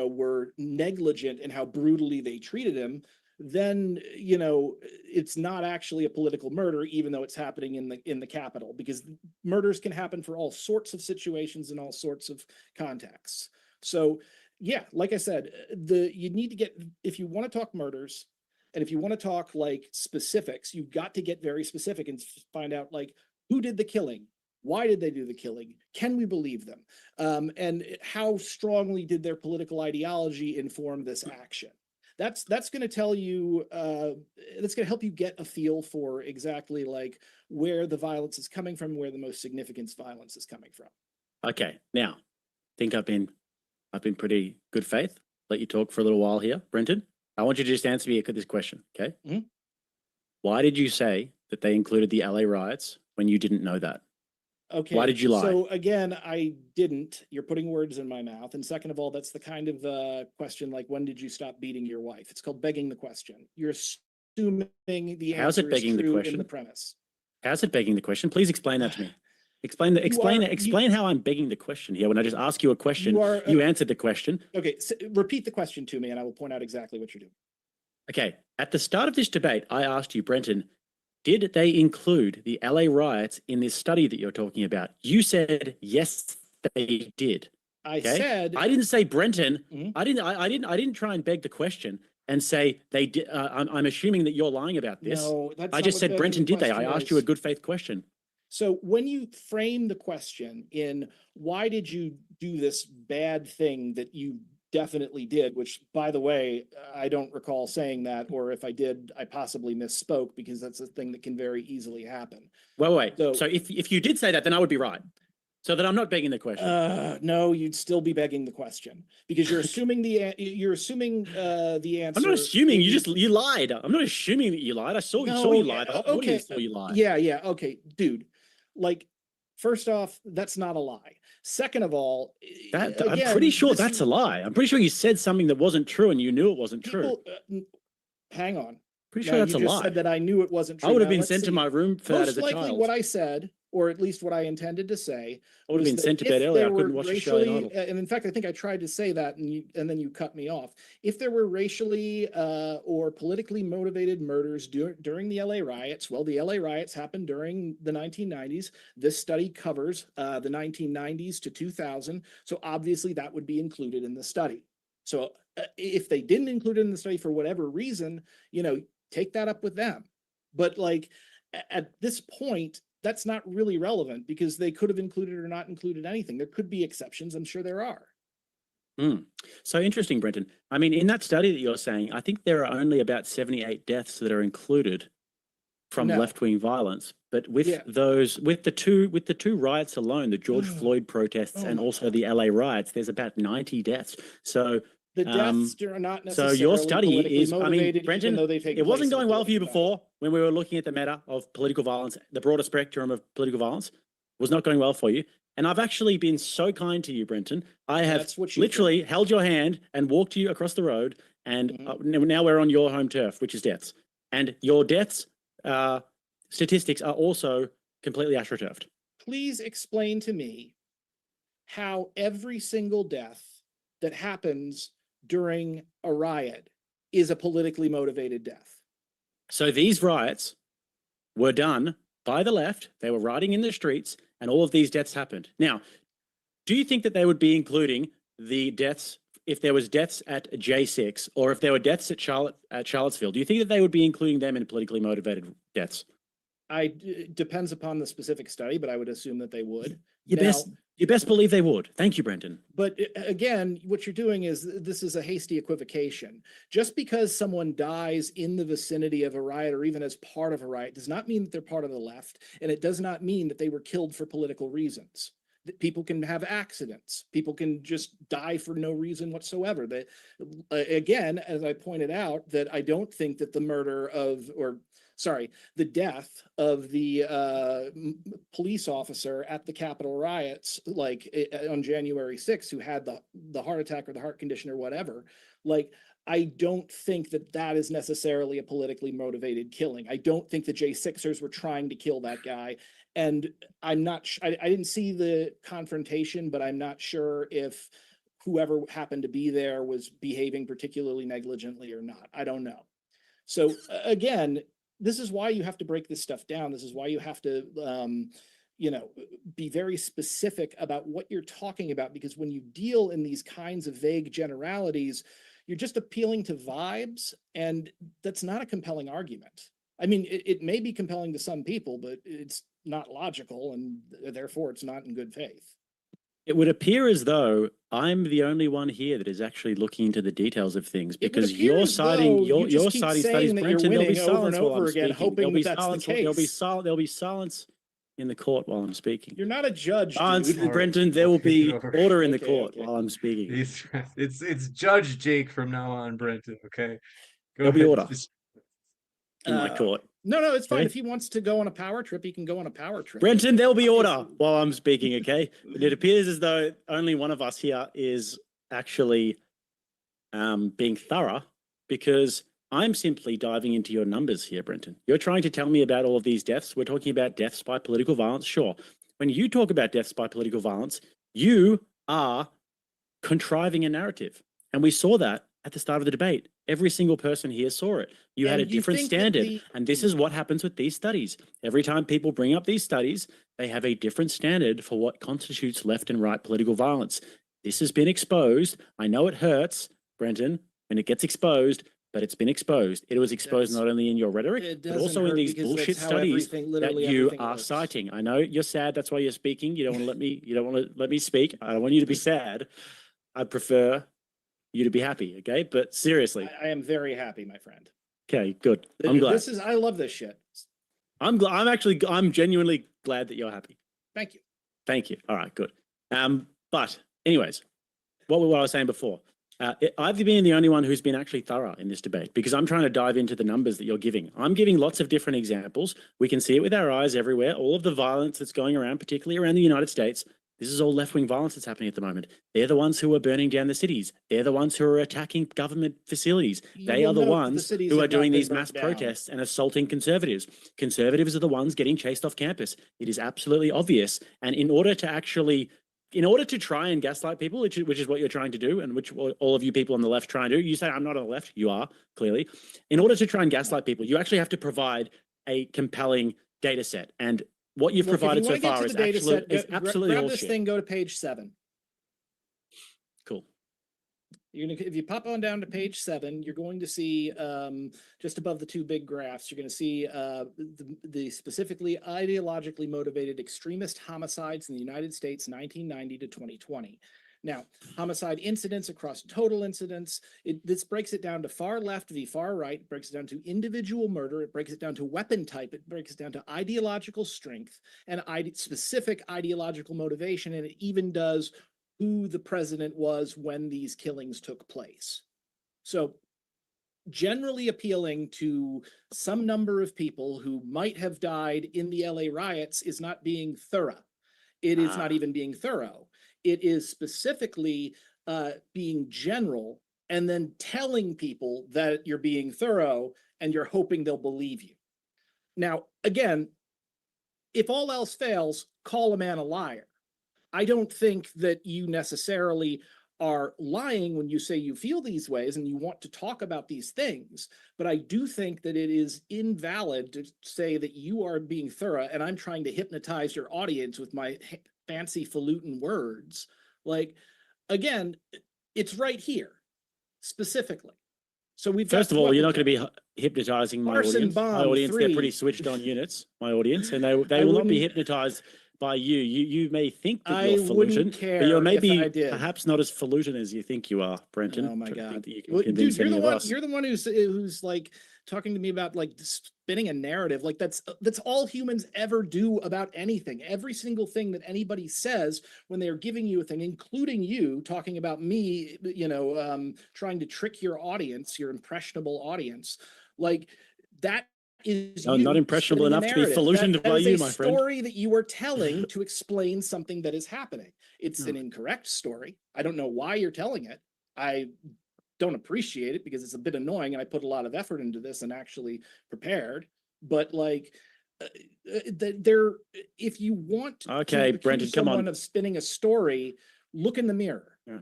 were negligent in how brutally they treated him, then it's not actually a political murder, even though it's happening in the Capitol, because murders can happen for all sorts of situations and all sorts of contexts. So yeah, like I said, you need to get, if you want to talk murders and if you want to talk like specifics, you've got to get very specific and find out like who did the killing. Why did they do the killing? Can we believe them? And how strongly did their political ideology inform this action? That's going to tell you, that's going to help you get a feel for exactly like where the violence is coming from, where the most significant violence is coming from. Okay, now, I think I've been pretty good faith. Let you talk for a little while here, Brenton. I want you to just answer me this question, okay? Mhm. Why did you say that they included the LA riots when you didn't know that? Okay. Why did you lie? So again, I didn't. You're putting words in my mouth. And second of all, that's the kind of question like, when did you stop beating your wife? It's called begging the question. You're assuming the How's it answer is begging the true in question? the premise. How's it begging the question? Please explain that to me. Explain how I'm begging the question here. When I just ask you a question, you answered the question. Okay, so repeat the question to me and I will point out exactly what you're doing. Okay, at the start of this debate, I asked you, Brenton, did they include the LA riots in this study that you're talking about? You said yes, they did. I said I didn't say Brenton. Mhm. I didn't try and beg the question and say they did. I'm assuming that you're lying about this. no. That's I not just what said begging Brenton the did they. I question asked you a is. good faith question. So when you frame the question in why did you do this bad thing that you definitely did, which by the way, I don't recall saying that, or if I did, I possibly misspoke, because that's a thing that can very easily happen. Wait. So- So if you did say that, then I would be right. So that I'm not begging the question. No, you'd still be begging the question because you're assuming the answer. I'm not assuming you lied. I'm not assuming that you lied. I saw you lie. The whole audience saw you lie. Yeah. Okay, dude. Like, first off, that's not a lie. Second of all, I'm pretty sure that's a lie. I'm pretty sure you said something that wasn't true and you knew it wasn't true. Hang on. Pretty sure that's a lie. Said that I knew it wasn't true. I would have been sent to my room for that as a child. Most likely what I said, or at least what I intended to say, I would have been sent to bed early. I couldn't watch the show. And in fact, I think I tried to say that, and then you cut me off. If there were racially or politically motivated murders during the LA riots, well, the LA riots happened during the 1990s. This study covers the 1990s to 2000, so obviously that would be included in the study. So if they didn't include it in the study for whatever reason, take that up with them. But like at this point, that's not really relevant because they could have included or not included anything. There could be exceptions. I'm sure there are. So interesting, Brenton. I mean, in that study that you're saying, I think there are only about 78 deaths that are included from left-wing violence. But with the two riots alone, the George Floyd protests and also the LA riots, there's about 90 deaths. So the deaths are not necessarily. So your study is, I mean, Brenton, it wasn't going well for you before when we were looking at the meta of political violence, the broader spectrum of political violence was not going well for you. And I've actually been so kind to you, Brenton. I have literally held your hand and walked you across the road. And now we're on your home turf, which is deaths. And your deaths statistics are also completely astroturfed. Please explain to me how every single death that happens during a riot is a politically motivated death. So these riots were done by the left. They were rioting in the streets and all of these deaths happened. Now, do you think that they would be including the deaths if there was deaths at J6 or if there were deaths at Charlottesville? Do you think that they would be including them in politically motivated deaths? It depends upon the specific study, but I would assume that they would. You best believe they would. Thank you, Brenton. But again, what you're doing is this is a hasty equivocation. Just because someone dies in the vicinity of a riot or even as part of a riot does not mean that they're part of the left, and it does not mean that they were killed for political reasons. That people can have accidents. People can just die for no reason whatsoever. That again, as I pointed out, that I don't think that the death of the police officer at the Capitol riots, like on January 6th, who had the heart attack or the heart condition or whatever, like, I don't think that that is necessarily a politically motivated killing. I don't think the J6ers were trying to kill that guy. And I'm not, I didn't see the confrontation, but I'm not sure if whoever happened to be there was behaving particularly negligently or not. I don't know. So again, this is why you have to break this stuff down. This is why you have to, be very specific about what you're talking about, because when you deal in these kinds of vague generalities, you're just appealing to vibes, and that's not a compelling argument. I mean, it may be compelling to some people, but it's not logical, and therefore it's not in good faith. It would appear as though I'm the only one here that is actually looking into the details of things, because you're citing your citing studies, Brenton. There'll be silence while I'm speaking. There'll be silence in the court while I'm speaking. You're not a judge, dude. Brenton. There will be order in the court while I'm speaking. It's Judge Jake from now on, Brenton. Okay, there'll be order in my court. No, it's fine. If he wants to go on a power trip, he can go on a power trip. Brenton, there'll be order while I'm speaking, okay? But it appears as though only one of us here is actually being thorough, because I'm simply diving into your numbers here, Brenton. You're trying to tell me about all of these deaths. We're talking about deaths by political violence, sure. When you talk about deaths by political violence, you are contriving a narrative. And we saw that at the start of the debate. Every single person here saw it. You had a different standard. And this is what happens with these studies. Every time people bring up these studies, they have a different standard for what constitutes left and right political violence. This has been exposed. I know it hurts, Brenton, when it gets exposed, but it's been exposed. It was exposed not only in your rhetoric, but also in these bullshit studies that you are citing. I know you're sad. That's why you're speaking. You don't want to let me speak. I don't want you to be sad. I prefer you to be happy, okay? But seriously, I am very happy, my friend. Okay, good. I'm glad. I love this shit. I'm genuinely glad that you're happy. Thank you. Thank you. All right, good. But anyways, what I was saying before, I've been the only one who's been actually thorough in this debate because I'm trying to dive into the numbers that you're giving. I'm giving lots of different examples. We can see it with our eyes everywhere. All of the violence that's going around, particularly around the United States, this is all left-wing violence that's happening at the moment. They're the ones who are burning down the cities. They're the ones who are attacking government facilities. They are the ones who are doing these mass protests and assaulting conservatives. Conservatives are the ones getting chased off campus. It is absolutely obvious. And in order to try and gaslight people, which is what you're trying to do, and which all of you people on the left try and do, you say, I'm not on the left, you are, clearly. In order to try and gaslight people, you actually have to provide a compelling data set. And what you've provided so far is absolutely grab all this shit. thing, go to page 7. Cool. If you pop on down to page 7, you're going to see just above the 2 big graphs, you're going to see the specifically ideologically motivated extremist homicides in the United States 1990 to 2020. Now, homicide incidents across total incidents, this breaks it down to far left v far right, it breaks it down to individual murder, it breaks it down to weapon type, it breaks it down to ideological strength and specific ideological motivation, and it even does who the president was when these killings took place. So generally appealing to some number of people who might have died in the LA riots is not being thorough. It is not even being thorough. It is specifically being general and then telling people that you're being thorough and you're hoping they'll believe you. Now, again, if all else fails, call a man a liar. I don't think that you necessarily are lying when you say you feel these ways and you want to talk about these things, but I do think that it is invalid to say that you are being thorough and I'm trying to hypnotize your audience with my fancy falutin words. Like, again, it's right here, specifically. So we've First of all, you're not going to be hypnotizing my audience. My audience, they're pretty switched on units, my audience, and they will not be hypnotized by you. You may think that you're falutin, but you're maybe perhaps not as falutin as you think you are, Brenton. Oh my God. Dude, you're the one who's like talking to me about like spinning a narrative. Like that's all humans ever do about anything. Every single thing that anybody says when they're giving you a thing, including you talking about me, trying to trick your audience, your impressionable audience, like that is not impressionable enough to be falutined by you, my friend. Story that you are telling to explain something that is happening. It's an incorrect story. I don't know why you're telling it. I don't appreciate it because it's a bit annoying and I put a lot of effort into this and actually prepared. But like, if you want to Brenton, come on, of spinning a story, look in the mirror. Yeah.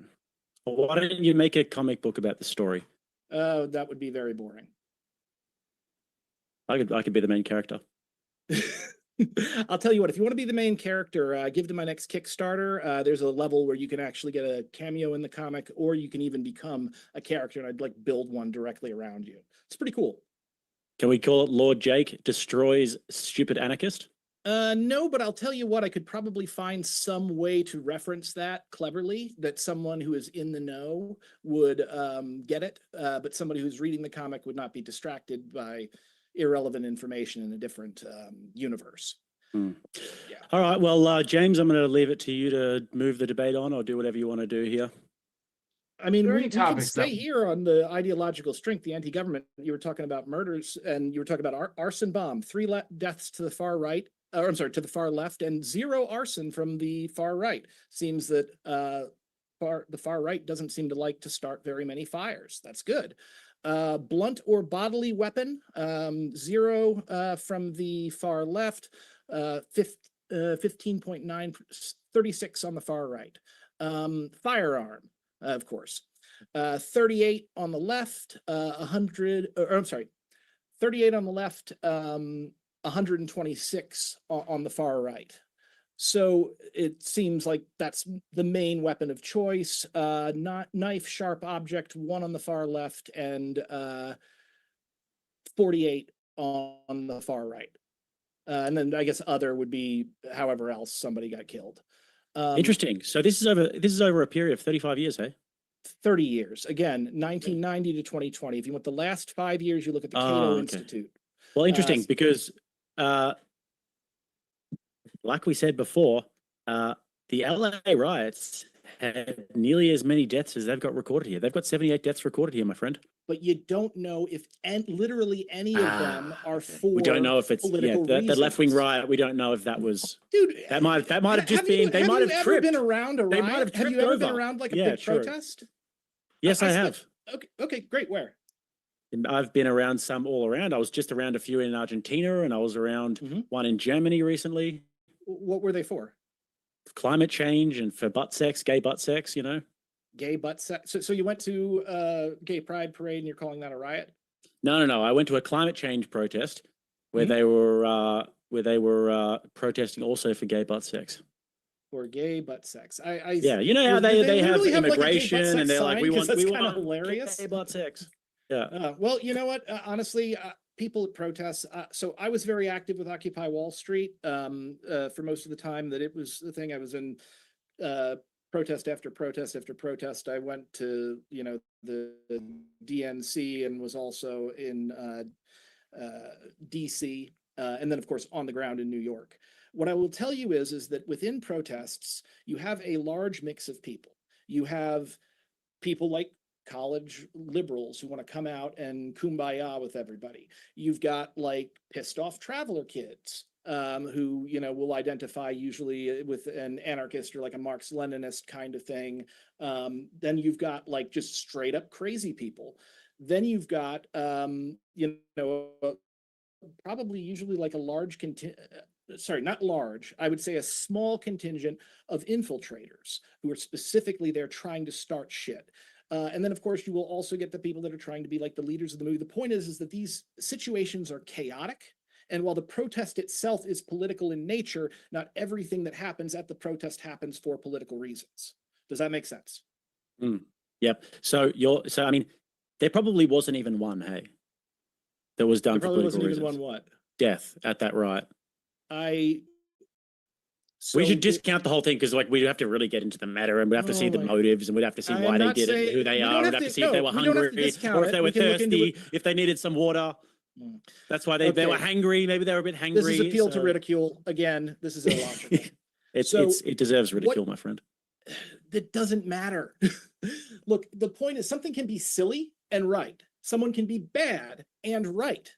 Well, why don't you make a comic book about the story? That would be very boring. I could be the main character. I'll tell you what, if you want to be the main character, give to my next Kickstarter. There's a level where you can actually get a cameo in the comic, or you can even become a character, and I'd like build one directly around you. It's pretty cool. Can we call it Lord Jake Destroys Stupid Anarchist? No, but I'll tell you what, I could probably find some way to reference that cleverly, that someone who is in the know would get it, but somebody who's reading the comic would not be distracted by irrelevant information in a different universe. Yeah. All right. Well, James, I'm going to leave it to you to move the debate on or do whatever you want to do here. I mean, we can stay here on the ideological strength, the anti-government. You were talking about murders and you were talking about arson bomb, 3 deaths to the far right, or I'm sorry, to the far left, and 0 arson from the far right. Seems that the far right doesn't seem to like to start very many fires. That's good. Blunt or bodily weapon, 0 from the far left, 15.9, 36 on the far right. Firearm, of course, 38 on the left, 38 on the left, 126 on the far right. So it seems like that's the main weapon of choice. Not knife, sharp object, 1 on the far left, and 48 on the far right. And then I guess other would be however else somebody got killed. Interesting. So this is over a period of 35 years, hey? 30 years. Again, 1990 to 2020. If you want the last 5 years, you look at the Cato Institute. Well, interesting because like we said before, the LA riots had nearly as many deaths as they've got recorded here. They've got 78 deaths recorded here, my friend. But you don't know if literally any of them are for We don't know if it's political the left wing reasons. riot. We don't know if that was Dude, that might have just been they might have ever tripped. been around a They riot? might have Have you tripped ever been over. around like a Yeah, big true. protest? Yes, I spent- have. Okay, great. Where? And I've been around some all around. I was just around a few in Argentina, and I was around Mhm. one in Germany recently. What were they for? Climate change and for butt sex, gay butt sex. You know. Gay butt sex. So you went to gay pride parade and you're calling that a riot? No. I went to a climate change protest where Mhm. they were protesting also for gay butt sex. Or gay butt sex. Yeah, you know how Did they have literally like, a gay butt immigration sex and they're like, sign? we 'Cause want that's kind of hilarious. gay butt sex. Yeah. Well, you know what? Honestly, people at protests. So I was very active with Occupy Wall Street for most of the time that it was the thing. I was in protest after protest after protest. I went to the DNC and was also in DC, and then of course on the ground in New York. What I will tell you is that within protests, you have a large mix of people. You have people like college liberals who want to come out and kumbaya with everybody. You've got like pissed off traveler kids who will identify usually with an anarchist or like a Marx-Leninist kind of thing. Then you've got like just straight up crazy people. Then you've got probably usually like a large not large, I would say a small contingent of infiltrators who are specifically there trying to start shit. And then, of course, you will also get the people that are trying to be like the leaders of the movie. The point is that these situations are chaotic. And while the protest itself is political in nature, not everything that happens at the protest happens for political reasons. Does that make sense? Yep. So I mean, there probably wasn't even one, hey, that was done There for probably political wasn't reasons. even one what? Death at that riot. We We should discount the whole thing because like we'd have to really get into the matter and we'd have to see the motives and we'd have to see I'm why they not did it, saying- who they we are. don't We'd have have to- to see if they no, were we don't have to hungry discount or if it. they We were can look into thirsty, if they needed some water. That's why they were Okay. hangry. Maybe they were a bit hangry. This is appeal to so- ridicule. Again, this is illogical. So it deserves ridicule, my friend. That doesn't matter. Look, the point is something can be silly and right. Someone can be bad and right.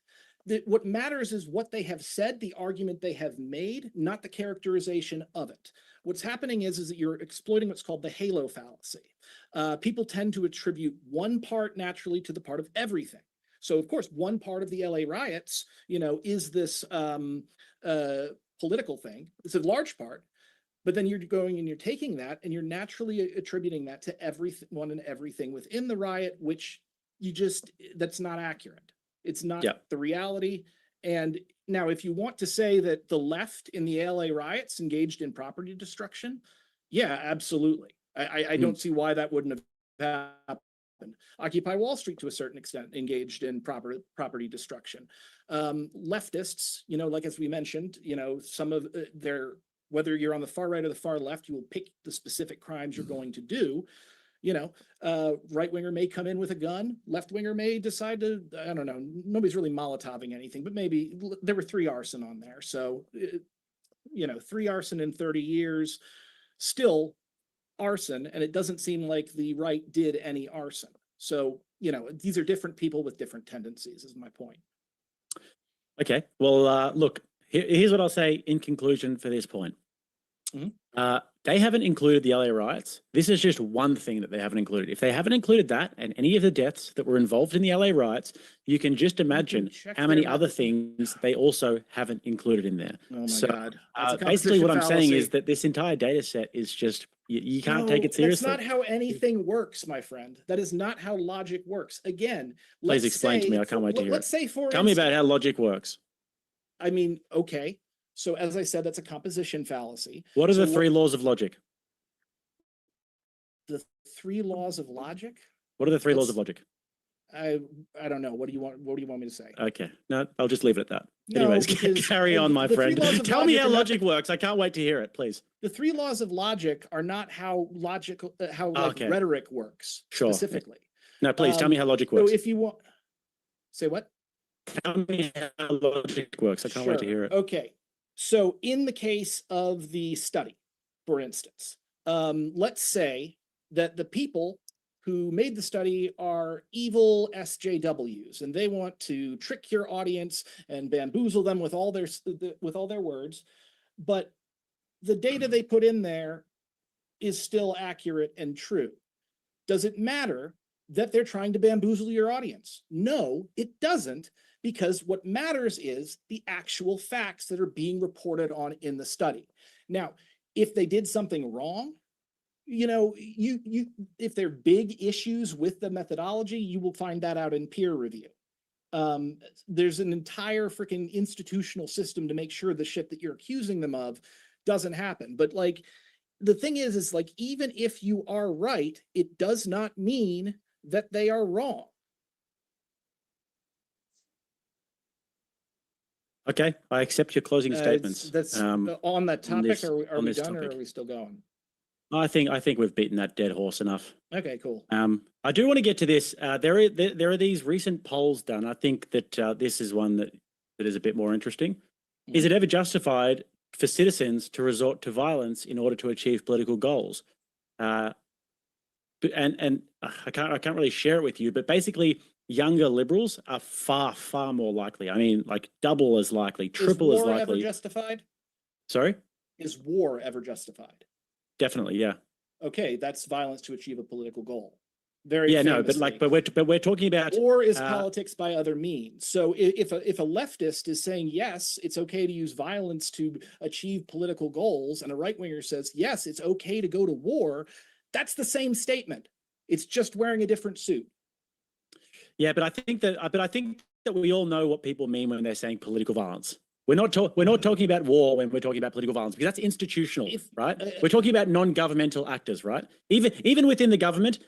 What matters is what they have said, the argument they have made, not the characterization of it. What's happening is that you're exploiting what's called the halo fallacy. People tend to attribute one part naturally to the part of everything. So, of course, one part of the LA riots, is this political thing. It's a large part. But then you're going and you're taking that and you're naturally attributing that to everyone and everything within the riot, which that's not accurate. It's not the reality. And now, if you want to say that the left in the LA riots engaged in property destruction, yeah, absolutely. I don't see why that wouldn't have happened. Occupy Wall Street, to a certain extent, engaged in property destruction. Leftists, like as we mentioned, some of their, whether you're on the far right or the far left, you will pick the specific crimes you're going to do. Right winger may come in with a gun. Left winger may decide to, I don't know, nobody's really Molotoving anything, but maybe there were 3 arson on there. So, 3 arson in 30 years, still arson. And it doesn't seem like the right did any arson. So, these are different people with different tendencies is my point. Okay. Well, look, here's what I'll say in conclusion for this point. They haven't included the LA riots. This is just one thing that they haven't included. If they haven't included that and any of the deaths that were involved in the LA riots, you can just imagine how many other things they also haven't included in there. Oh my God. Basically what I'm saying is that this entire data set is just, you can't take it seriously. That's not how anything works, my friend. That is not how logic works. Again, please explain to me. I can't wait to hear it. Let's say Tell me about how logic works. I mean, okay. So as I said, that's a composition fallacy. What are the 3 laws of logic? The 3 laws of logic? What are the 3 laws of logic? I don't know. What do you want me to say? Okay. No, I'll just leave it at that. No, Anyways, because carry on, my the 3 friend. laws of Tell me logic how are not logic works. I can't wait to hear it, please. The 3 laws of logic are not how logical, Okay. rhetoric works Sure. specifically. No, please tell me how logic works. So if you want, say what? Tell me how logic works. I can't wait to hear it. Okay. So in the case of the study, for instance, let's say that the people who made the study are evil SJWs, and they want to trick your audience and bamboozle them with all their words, but the data they put in there is still accurate and true. Does it matter that they're trying to bamboozle your audience? No, it doesn't, because what matters is the actual facts that are being reported on in the study. Now, if they did something wrong, you know, if there are big issues with the methodology, you will find that out in peer review. There's an entire freaking institutional system to make sure the shit that you're accusing them of doesn't happen. But like, the thing is like, even if you are right, it does not mean that they are wrong. Okay, I accept your closing statements. That's on that topic. Are we done, topic. or are we still going? I think we've beaten that dead horse enough. Okay, cool. I do want to get to this. There are these recent polls done. I think that this is one that is a bit more interesting. Is it ever justified for citizens to resort to violence in order to achieve political goals? And I can't really share it with you, but basically, younger liberals are far more likely. I mean, like double as likely, triple as likely. Is war ever justified? Sorry? Is war ever justified? Definitely, yeah. Okay, that's violence to achieve a political goal. Very yeah, famously. no, but we're talking about war is politics by other means. So if a leftist is saying yes, it's okay to use violence to achieve political goals, and a right winger says yes, it's okay to go to war, that's the same statement. It's just wearing a different suit. Yeah, but I think that we all know what people mean when they're saying political violence. We're not talking about war when we're talking about political violence, because that's institutional, right? We're talking about non-governmental actors, right? Even within the government,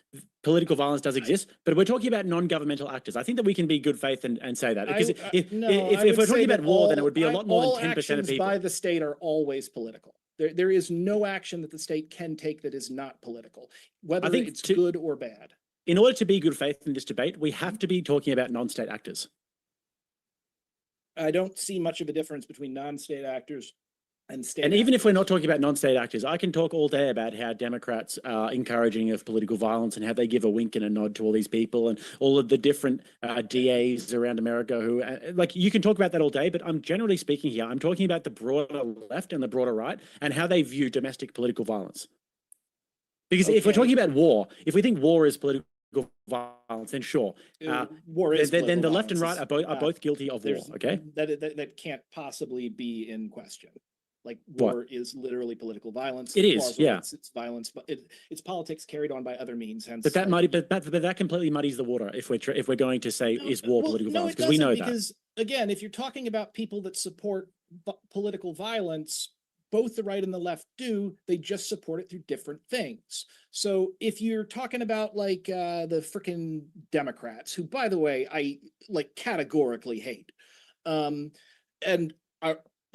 political violence does exist, but we're talking about non-governmental actors. I think that we can be good faith and say that, because if we're talking about war, then it would be a lot more than 10% of people. By the state are always political. There is no action that the state can take that is not political, whether it's good or bad. In order to be good faith in this debate, we have to be talking about non-state actors. I don't see much of a difference between non-state actors and state. And even if we're not talking about non-state actors, I can talk all day about how Democrats are encouraging of political violence and how they give a wink and a nod to all these people and all of the different DAs around America who, like, you can talk about that all day, but I'm generally speaking here, I'm talking about the broader left and the broader right and how they view domestic political violence. Because if we're talking about war, if we think war is political violence, then sure. War is then the left and right are both guilty of war. Okay, that can't possibly be in question. Like war is literally political violence. It is, yeah. It's violence, but it's politics carried on by other means. Hence, but that completely muddies the water if we're going to say is war political violence, because we know that. Because again, if you're talking about people that support political violence, both the right and the left do, they just support it through different things. So if you're talking about like the freaking Democrats, who, by the way, I like categorically hate, and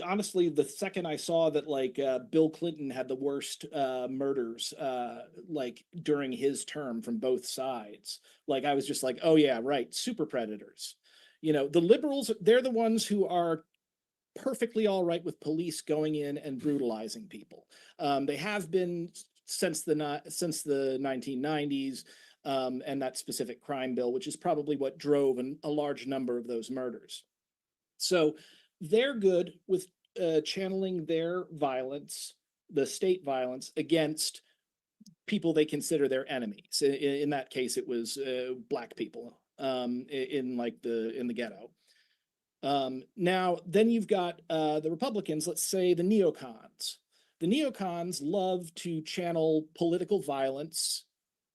honestly, the second I saw that like Bill Clinton had the worst murders like during his term from both sides, like I was just like, oh yeah, right, super predators. You know, the liberals, they're the ones who are perfectly all right with police going in and brutalizing people. They have been since the 1990s, and that specific crime bill, which is probably what drove a large number of those murders. So they're good with channeling their violence, the state violence, against people they consider their enemies. In that case, it was Black people in the ghetto. Now, then you've got the Republicans, let's say the neocons. The neocons love to channel political violence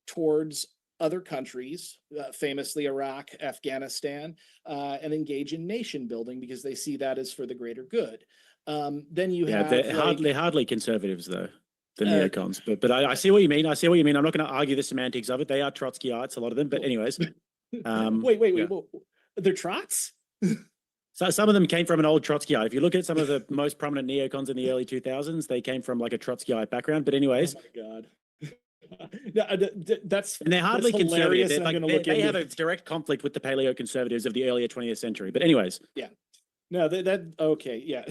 towards other countries, famously Iraq, Afghanistan, and engage in nation building because they see that as for the greater good. Then you have they're hardly conservatives though, the neocons. But I see what you mean. I see what you mean. I'm not going to argue the semantics of it. They are Trotskyites, a lot of them. But anyways, wait, they're Trots? So some of them came from an old Trotskyite. If you look at some of the most prominent neocons in the early 2000s, they came from like a Trotskyite background. But anyways, oh my God, and they're hardly conservative. They have a direct conflict with the paleo conservatives of the earlier 20th century. But anyways, yeah. No, that okay, yeah.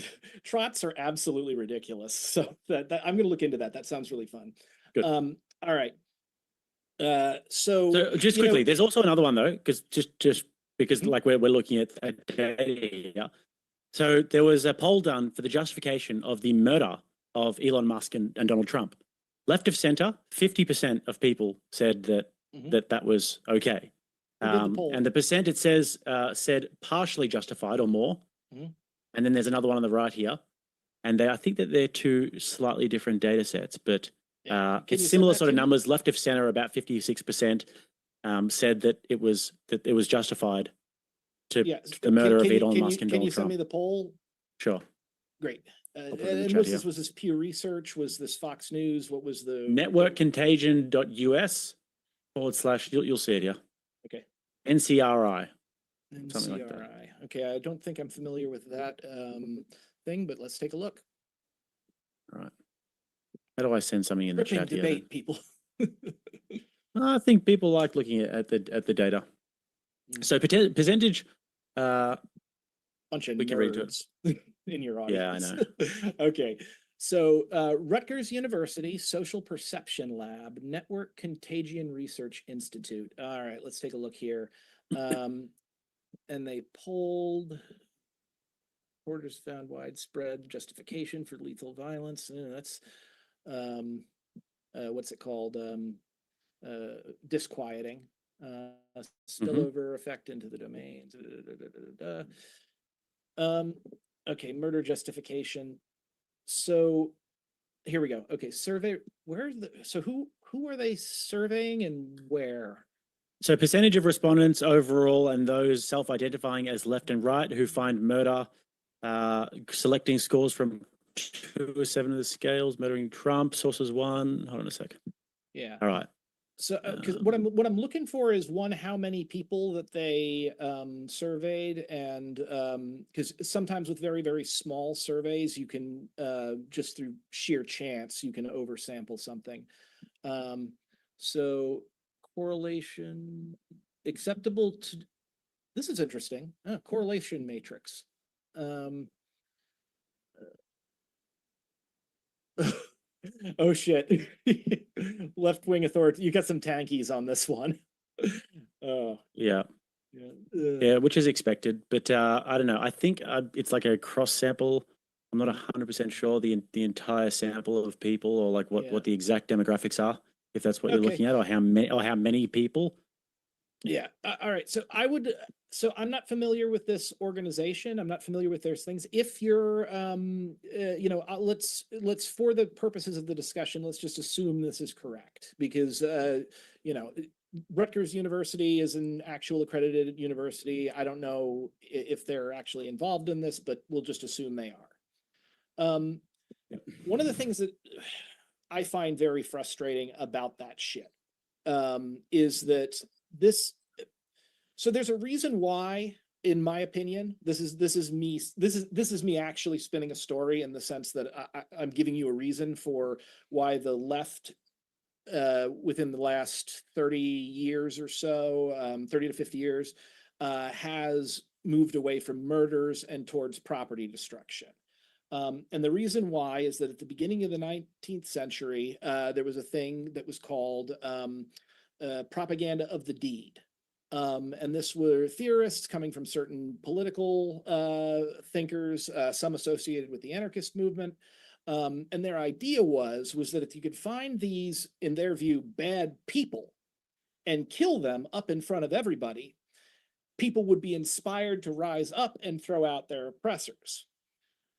Trots are absolutely ridiculous. So that I'm gonna look into that. That sounds really fun. Good. All right. So just you know, quickly, there's also another one though, because just because Mhm. like we're looking at data here. So there was a poll done for the justification of the murder of Elon Musk and Donald Trump. Left of center, 50% of people said that Mhm. that was okay. Who did the poll? And the percent it says said partially justified or more. Mhm. And then there's another one on the right here. And I think that they're two slightly different data sets, but Yeah. Can it's you send similar that sort to of me? numbers. Left of center, about 56% said that it was justified to Yeah. the murder of Elon Can Musk and you Donald send Trump. me the poll? Sure. Great. put it in the And chat was here. this Pew Research? Was this Fox News? What was the Networkcontagion.us / you'll see it here. Okay. NCRI. Something like that. NCRI. Okay, I don't think I'm familiar with that thing, but let's take a look. All right. How do I send something in the Gripping chat here? debate, people. I think people like looking at the data. So percentage. Bunch of We can read to it. nerds in your audience. Yeah, I know. Okay. So Rutgers University Social Perception Lab, Network Contagion Research Institute. All right, let's take a look here. And they polled, reporters found widespread justification for lethal violence. That's what's it called? Disquieting. Spillover effect into the domains. Okay, murder justification. So here we go. Okay, survey. Who are they surveying and where? So percentage of respondents overall and those self-identifying as left and right who find murder, selecting scores from 2 or 7 of the scales, murdering Trump, sources 1. Hold on a second. Yeah. All right. So because what I'm looking for is one, how many people that they surveyed, and because sometimes with very, very small surveys, you can just through sheer chance, you can oversample something. So correlation acceptable to, this is interesting. Correlation matrix. Oh shit. Left wing authority. You got some tankies on this one. Yeah. Yeah. Which is expected, but I don't know. I think it's like a cross sample. I'm not 100% sure the entire sample of people, or like what the exact demographics are, if that's what you're looking at, or how many people. Yeah. All right. So I'm not familiar with this organization. I'm not familiar with their things. If you're, let's for the purposes of the discussion, let's just assume this is correct, because, Rutgers University is an actual accredited university. I don't know if they're actually involved in this, but we'll just assume they are. One of the things that I find very frustrating about that shit is that so there's a reason why, in my opinion, this is me actually spinning a story, in the sense that I'm giving you a reason for why the left within the last 30 years or so, 30 to 50 years, has moved away from murders and towards property destruction. And the reason why is that at the beginning of the 19th century, there was a thing that was called propaganda of the deed. And this were theorists coming from certain political thinkers, some associated with the anarchist movement. And their idea was that if you could find these, in their view, bad people and kill them up in front of everybody, people would be inspired to rise up and throw out their oppressors.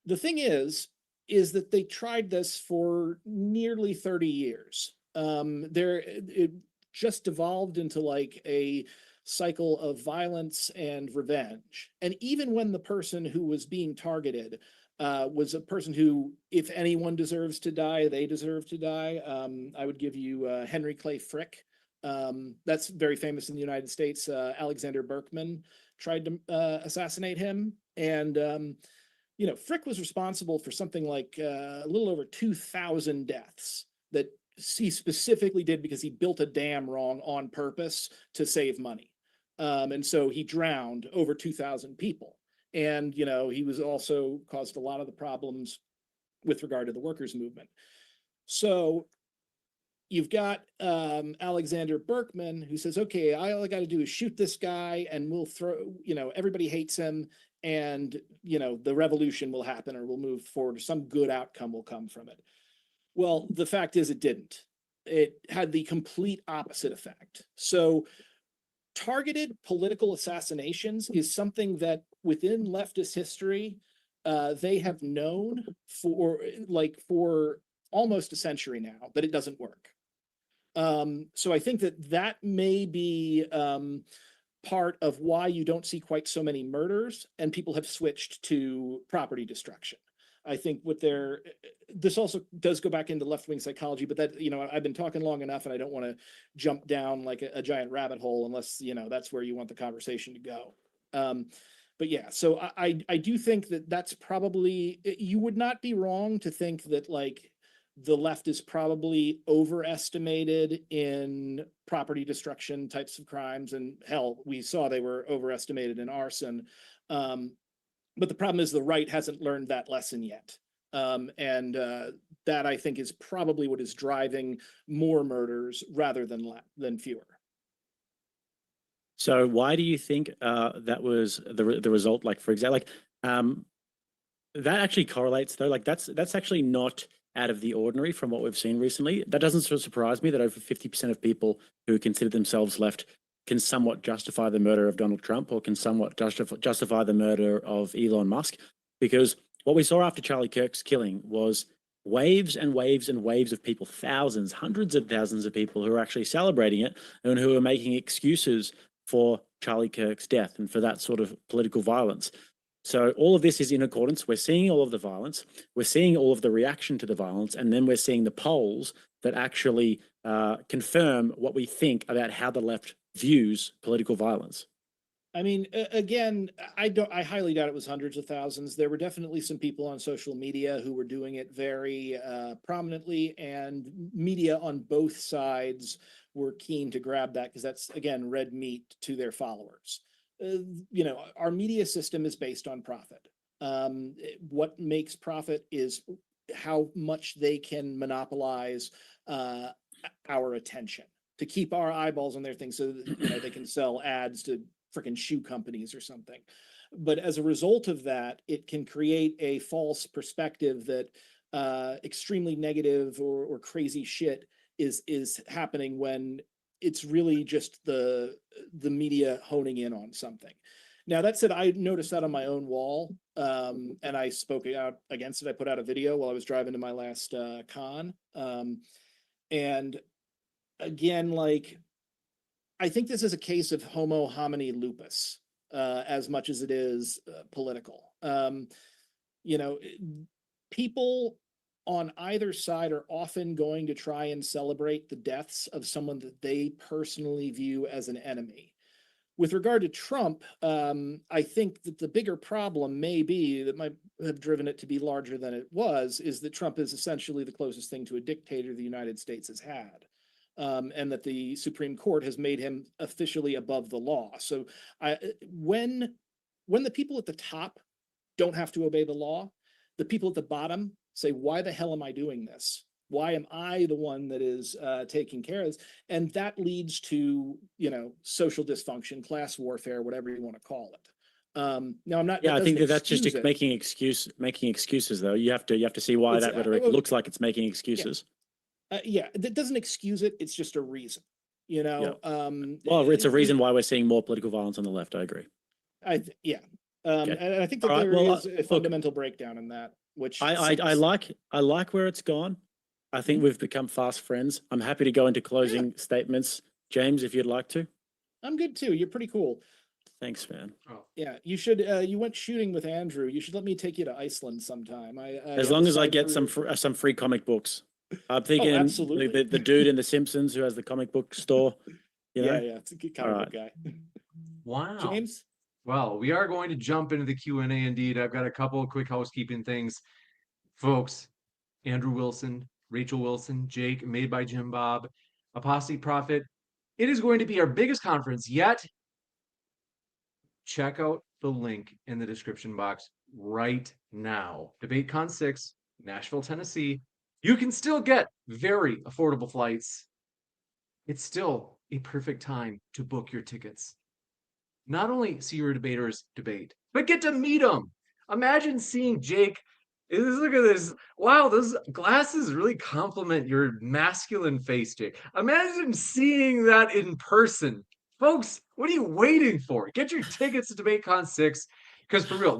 The thing is that they tried this for nearly 30 years. It just devolved into like a cycle of violence and revenge. And even when the person who was being targeted was a person who, if anyone deserves to die, they deserve to die. I would give you Henry Clay Frick. That's very famous in the United States. Alexander Berkman tried to assassinate him. And, Frick was responsible for something like a little over 2,000 deaths that he specifically did because he built a dam wrong on purpose to save money. And so he drowned over 2,000 people. And, he was also caused a lot of the problems with regard to the workers' movement. So you've got Alexander Berkman, who says, okay, all I got to do is shoot this guy and we'll throw, everybody hates him, and, the revolution will happen, or we'll move forward, or some good outcome will come from it. Well, the fact is it didn't. It had the complete opposite effect. So targeted political assassinations is something that within leftist history, they have known for almost a century now that it doesn't work. So I think that may be part of why you don't see quite so many murders, and people have switched to property destruction. I think this also does go back into left-wing psychology, but that, I've been talking long enough and I don't want to jump down like a giant rabbit hole unless, that's where you want the conversation to go. But yeah, so I do think that's probably, you would not be wrong to think that like the left is probably overestimated in property destruction types of crimes. And hell, we saw they were overestimated in arson. But the problem is the right hasn't learned that lesson yet. And that I think is probably what is driving more murders rather than fewer. So why do you think that was the result? Like, for example, that actually correlates though. Like that's actually not out of the ordinary from what we've seen recently. That doesn't sort of surprise me that over 50% of people who consider themselves left can somewhat justify the murder of Donald Trump, or can somewhat justify the murder of Elon Musk, because what we saw after Charlie Kirk's killing was waves and waves and waves of people, thousands, hundreds of thousands of people who are actually celebrating it and who are making excuses for Charlie Kirk's death and for that sort of political violence. So all of this is in accordance. We're seeing all of the violence, we're seeing all of the reaction to the violence, and then we're seeing the polls that actually confirm what we think about how the left views political violence. I mean, again, I highly doubt it was hundreds of thousands. There were definitely some people on social media who were doing it very prominently, and media on both sides were keen to grab that because that's, again, red meat to their followers. Our media system is based on profit. What makes profit is how much they can monopolize our attention to keep our eyeballs on their things, so that they can sell ads to freaking shoe companies or something. But as a result of that, it can create a false perspective that extremely negative or crazy shit is happening, when it's really just the media honing in on something. Now, that said, I noticed that on my own wall, and I spoke out against it. I put out a video while I was driving to my last con. And again, like, I think this is a case of homo homini lupus, as much as it is political. People on either side are often going to try and celebrate the deaths of someone that they personally view as an enemy. With regard to Trump, I think that the bigger problem may be, that might have driven it to be larger than it was, is that Trump is essentially the closest thing to a dictator the United States has had. And that the Supreme Court has made him officially above the law. So when the people at the top don't have to obey the law, the people at the bottom say, why the hell am I doing this? Why am I the one that is taking care of this? And that leads to, social dysfunction, class warfare, whatever you want to call it. Now, I'm not. Yeah, I think that's just making excuses, though. You have to see why that rhetoric looks like it's making excuses. Yeah, that doesn't excuse it. It's just a reason, Yeah. Well, it's a reason why we're seeing more political violence on the left. I agree. Okay. And I think that there is a fundamental breakdown in that. Which I like where it's gone. I think we've become fast friends. I'm happy to go into closing statements, James, if you'd like to. I'm good too. You're pretty cool. Thanks, man. Oh. Yeah, you should. You went shooting with Andrew. You should let me take you to Iceland sometime. As long as I get some free comic books. I'm thinking absolutely. The dude in The Simpsons who has the comic book store. Yeah, it's a good comic book guy. Wow. James? Well, we are going to jump into the Q&A indeed. I've got a couple of quick housekeeping things. Folks, Andrew Wilson, Rachel Wilson, Jake, Made by Jim Bob, Apostate Prophet. It is going to be our biggest conference yet. check out the link in the description box right now. DebateCon 6, Nashville, Tennessee. You can still get very affordable flights. It's still a perfect time to book your tickets. Not only see your debaters debate, but get to meet them. Imagine seeing Jake. Look at this. Wow, those glasses really complement your masculine face, Jake. Imagine seeing that in person. Folks, what are you waiting for? Get your tickets to DebateCon 6. Because for real,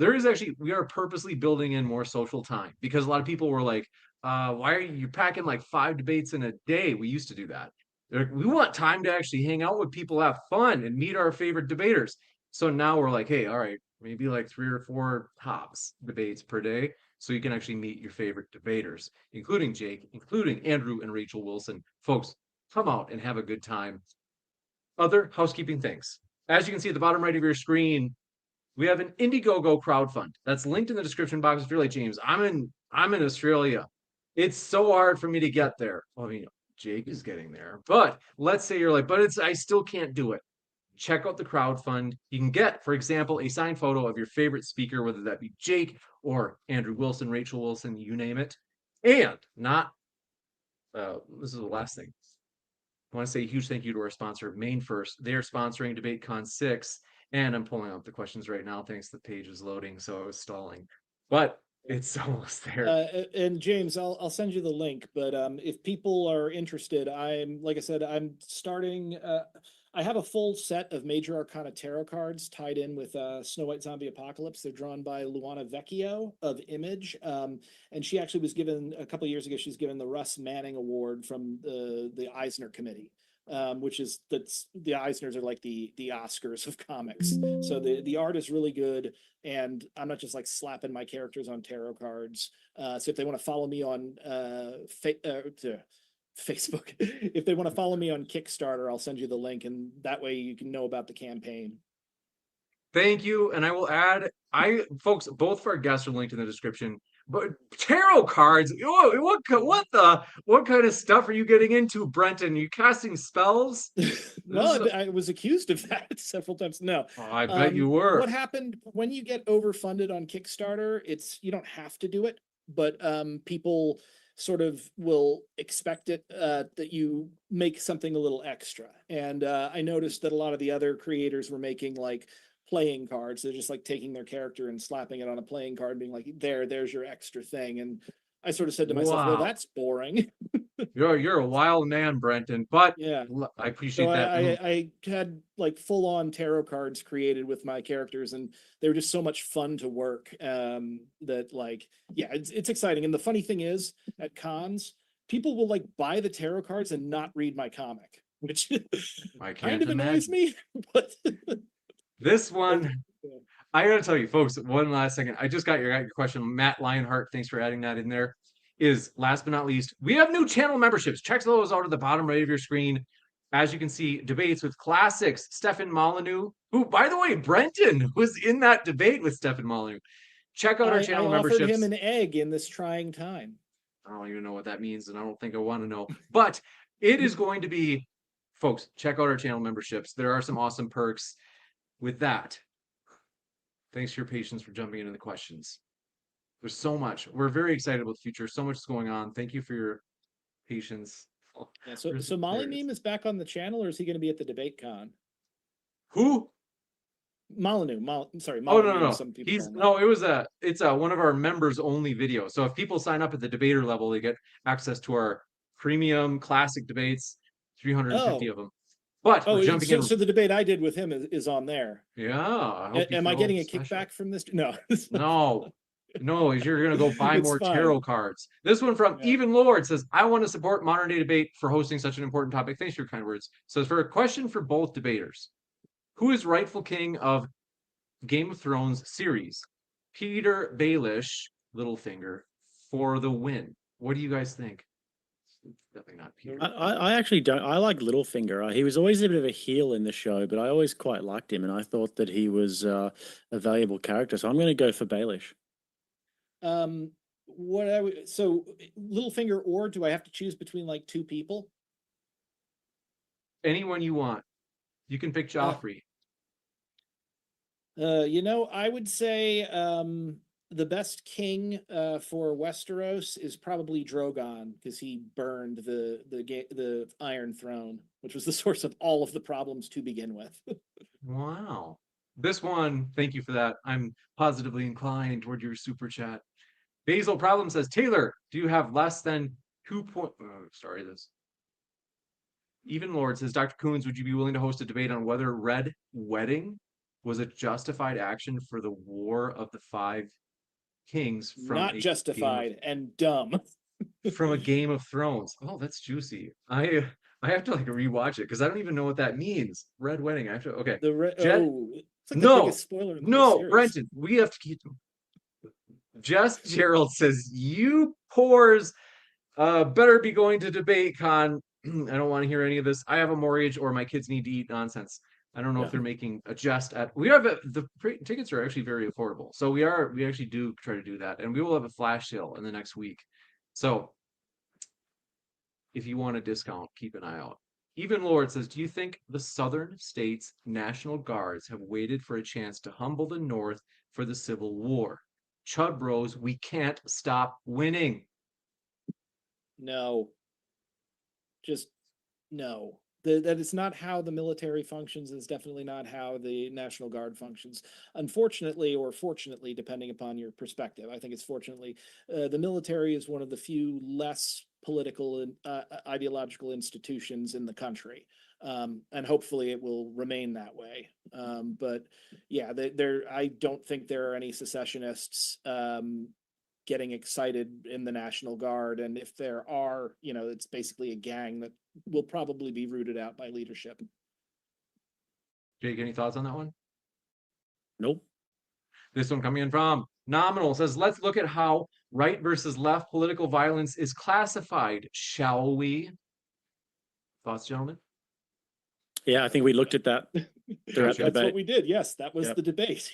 we are purposely building in more social time. Because a lot of people were like, why are you packing like 5 debates in a day? We used to do that. We want time to actually hang out with people, have fun, and meet our favorite debaters. So now we're like, hey, all right, maybe like 3 or 4 tops debates per day, so you can actually meet your favorite debaters, including Jake, including Andrew and Rachel Wilson. Folks, come out and have a good time. Other housekeeping things. As you can see at the bottom right of your screen, we have an Indiegogo crowdfund that's linked in the description box. If you're like, James, I'm in Australia. It's so hard for me to get there. Well, I mean, Jake is getting there, but let's say you're like, I still can't do it. Check out the crowdfund. You can get, for example, a signed photo of your favorite speaker, whether that be Jake or Andrew Wilson, Rachel Wilson, you name it. And this is the last thing. I want to say a huge thank you to our sponsor, Maine First. They're sponsoring DebateCon 6, and I'm pulling up the questions right now. Thanks, the page is loading, so I was stalling. But it's almost there. And James, I'll send you the link. But if people are interested, like I said, I'm starting. I have a full set of Major Arcana tarot cards tied in with Snow White Zombie Apocalypse. They're drawn by Luana Vecchio of Image, and she actually was given a couple of years ago. She's given the Russ Manning Award from the Eisner Committee. That's the Eisners are like the Oscars of comics. So the art is really good, and I'm not just like slapping my characters on tarot cards. So if they want to follow me on Facebook, if they want to follow me on Kickstarter, I'll send you the link, and that way you can know about the campaign. Thank you, and I will add, folks, both of our guests are linked in the description. But tarot cards, what kind of stuff are you getting into, Brenton? You casting spells? No, I was accused of that several times. No, I bet you were. What happened when you get overfunded on Kickstarter? You don't have to do it, but people sort of will expect it that you make something a little extra. And I noticed that a lot of the other creators were making like playing cards. They're just like taking their character and slapping it on a playing card, being like, there's your extra thing. And I sort of said to myself, well, that's boring. You're a wild man, Brenton, but yeah, I appreciate that. I had like full on tarot cards created with my characters, and they were just so much fun to work. That like, yeah, it's exciting. And the funny thing is, at cons, people will like buy the tarot cards and not read my comic, which kind of annoys me. But this one, I gotta tell you, folks, one last second. I just got your question. Matt Lionheart, thanks for adding that in there. Is last but not least, we have new channel memberships. Check those out at the bottom right of your screen. As you can see, debates with classics, Stefan Molyneux, who, by the way, Brenton was in that debate with Stefan Molyneux. Check out our channel memberships. I offered him an egg in this trying time. I don't even know what that means, and I don't think I want to know. But it is going to be, folks, check out our channel memberships. There are some awesome perks. With that, thanks for your patience for jumping into the questions. There's so much. We're very excited about the future. So much is going on. Thank you for your patience. Yeah, so Molly Meme is back on the channel, or is he going to be at the debate con? Who? Molyneux. Sorry. Molyneux. Oh, no. It's one of our members only videos. So if people sign up at the debater level, they get access to our premium classic debates, 350 of them. But jumping in. So the debate I did with him is on there. Yeah. Am I getting a kickback from this? No. No, you're going to go buy more tarot cards. This one from Even Lord says, I want to support Modern Day Debate for hosting such an important topic. Thanks for your kind words. Says, for a question for both debaters, who is rightful king of Game of Thrones series? Peter Baelish, Littlefinger, for the win. What do you guys think? Definitely not Peter. I actually don't. I like Littlefinger. He was always a bit of a heel in the show, but I always quite liked him, and I thought that he was a valuable character. So I'm going to go for Baelish. So Littlefinger, or do I have to choose between like 2 people? Anyone you want. You can pick Joffrey. I would say the best king for Westeros is probably Drogon because he burned the Iron Throne, which was the source of all of the problems to begin with. Wow. This one, thank you for that. I'm positively inclined toward your super chat. Basil Problem says, Taylor, do you have less than 2 point? Oh, sorry, this. Even Lord says, Dr. Coons, would you be willing to host a debate on whether Red Wedding was a justified action for the War of the Five Kings Not justified and dumb. from a Game of Thrones? Oh, that's juicy. I have to like rewatch it because I don't even know what that means. Red Wedding. I have to. Okay. Jet, it's like no, the biggest spoiler in the whole no, series. Brenton, we have to keep. Just Gerald says, you pores better be going to debate con. I don't want to hear any of this. I have a mortgage or my kids need to eat nonsense. I don't know if they're making a jest at. We have the tickets are actually very affordable, so we actually do try to do that, and we will have a flash sale in the next week. So if you want a discount, keep an eye out. Even Lord says, do you think the Southern states' National Guards have waited for a chance to humble the North for the Civil War? Chud bros, we can't stop winning. No. Just no. That is not how the military functions. It's definitely not how the National Guard functions. Unfortunately, or fortunately, depending upon your perspective, I think it's fortunately, the military is one of the few less political and ideological institutions in the country. And hopefully it will remain that way. But yeah, I don't think there are any secessionists getting excited in the National Guard. And if there are, it's basically a gang that will probably be rooted out by leadership. Jake, any thoughts on that one? Nope. This one coming in from Nominal says, let's look at how right versus left political violence is classified, shall we? Thoughts, gentlemen? Yeah, I think we looked at that throughout the That's debate. what we did. Yes, that was the debate.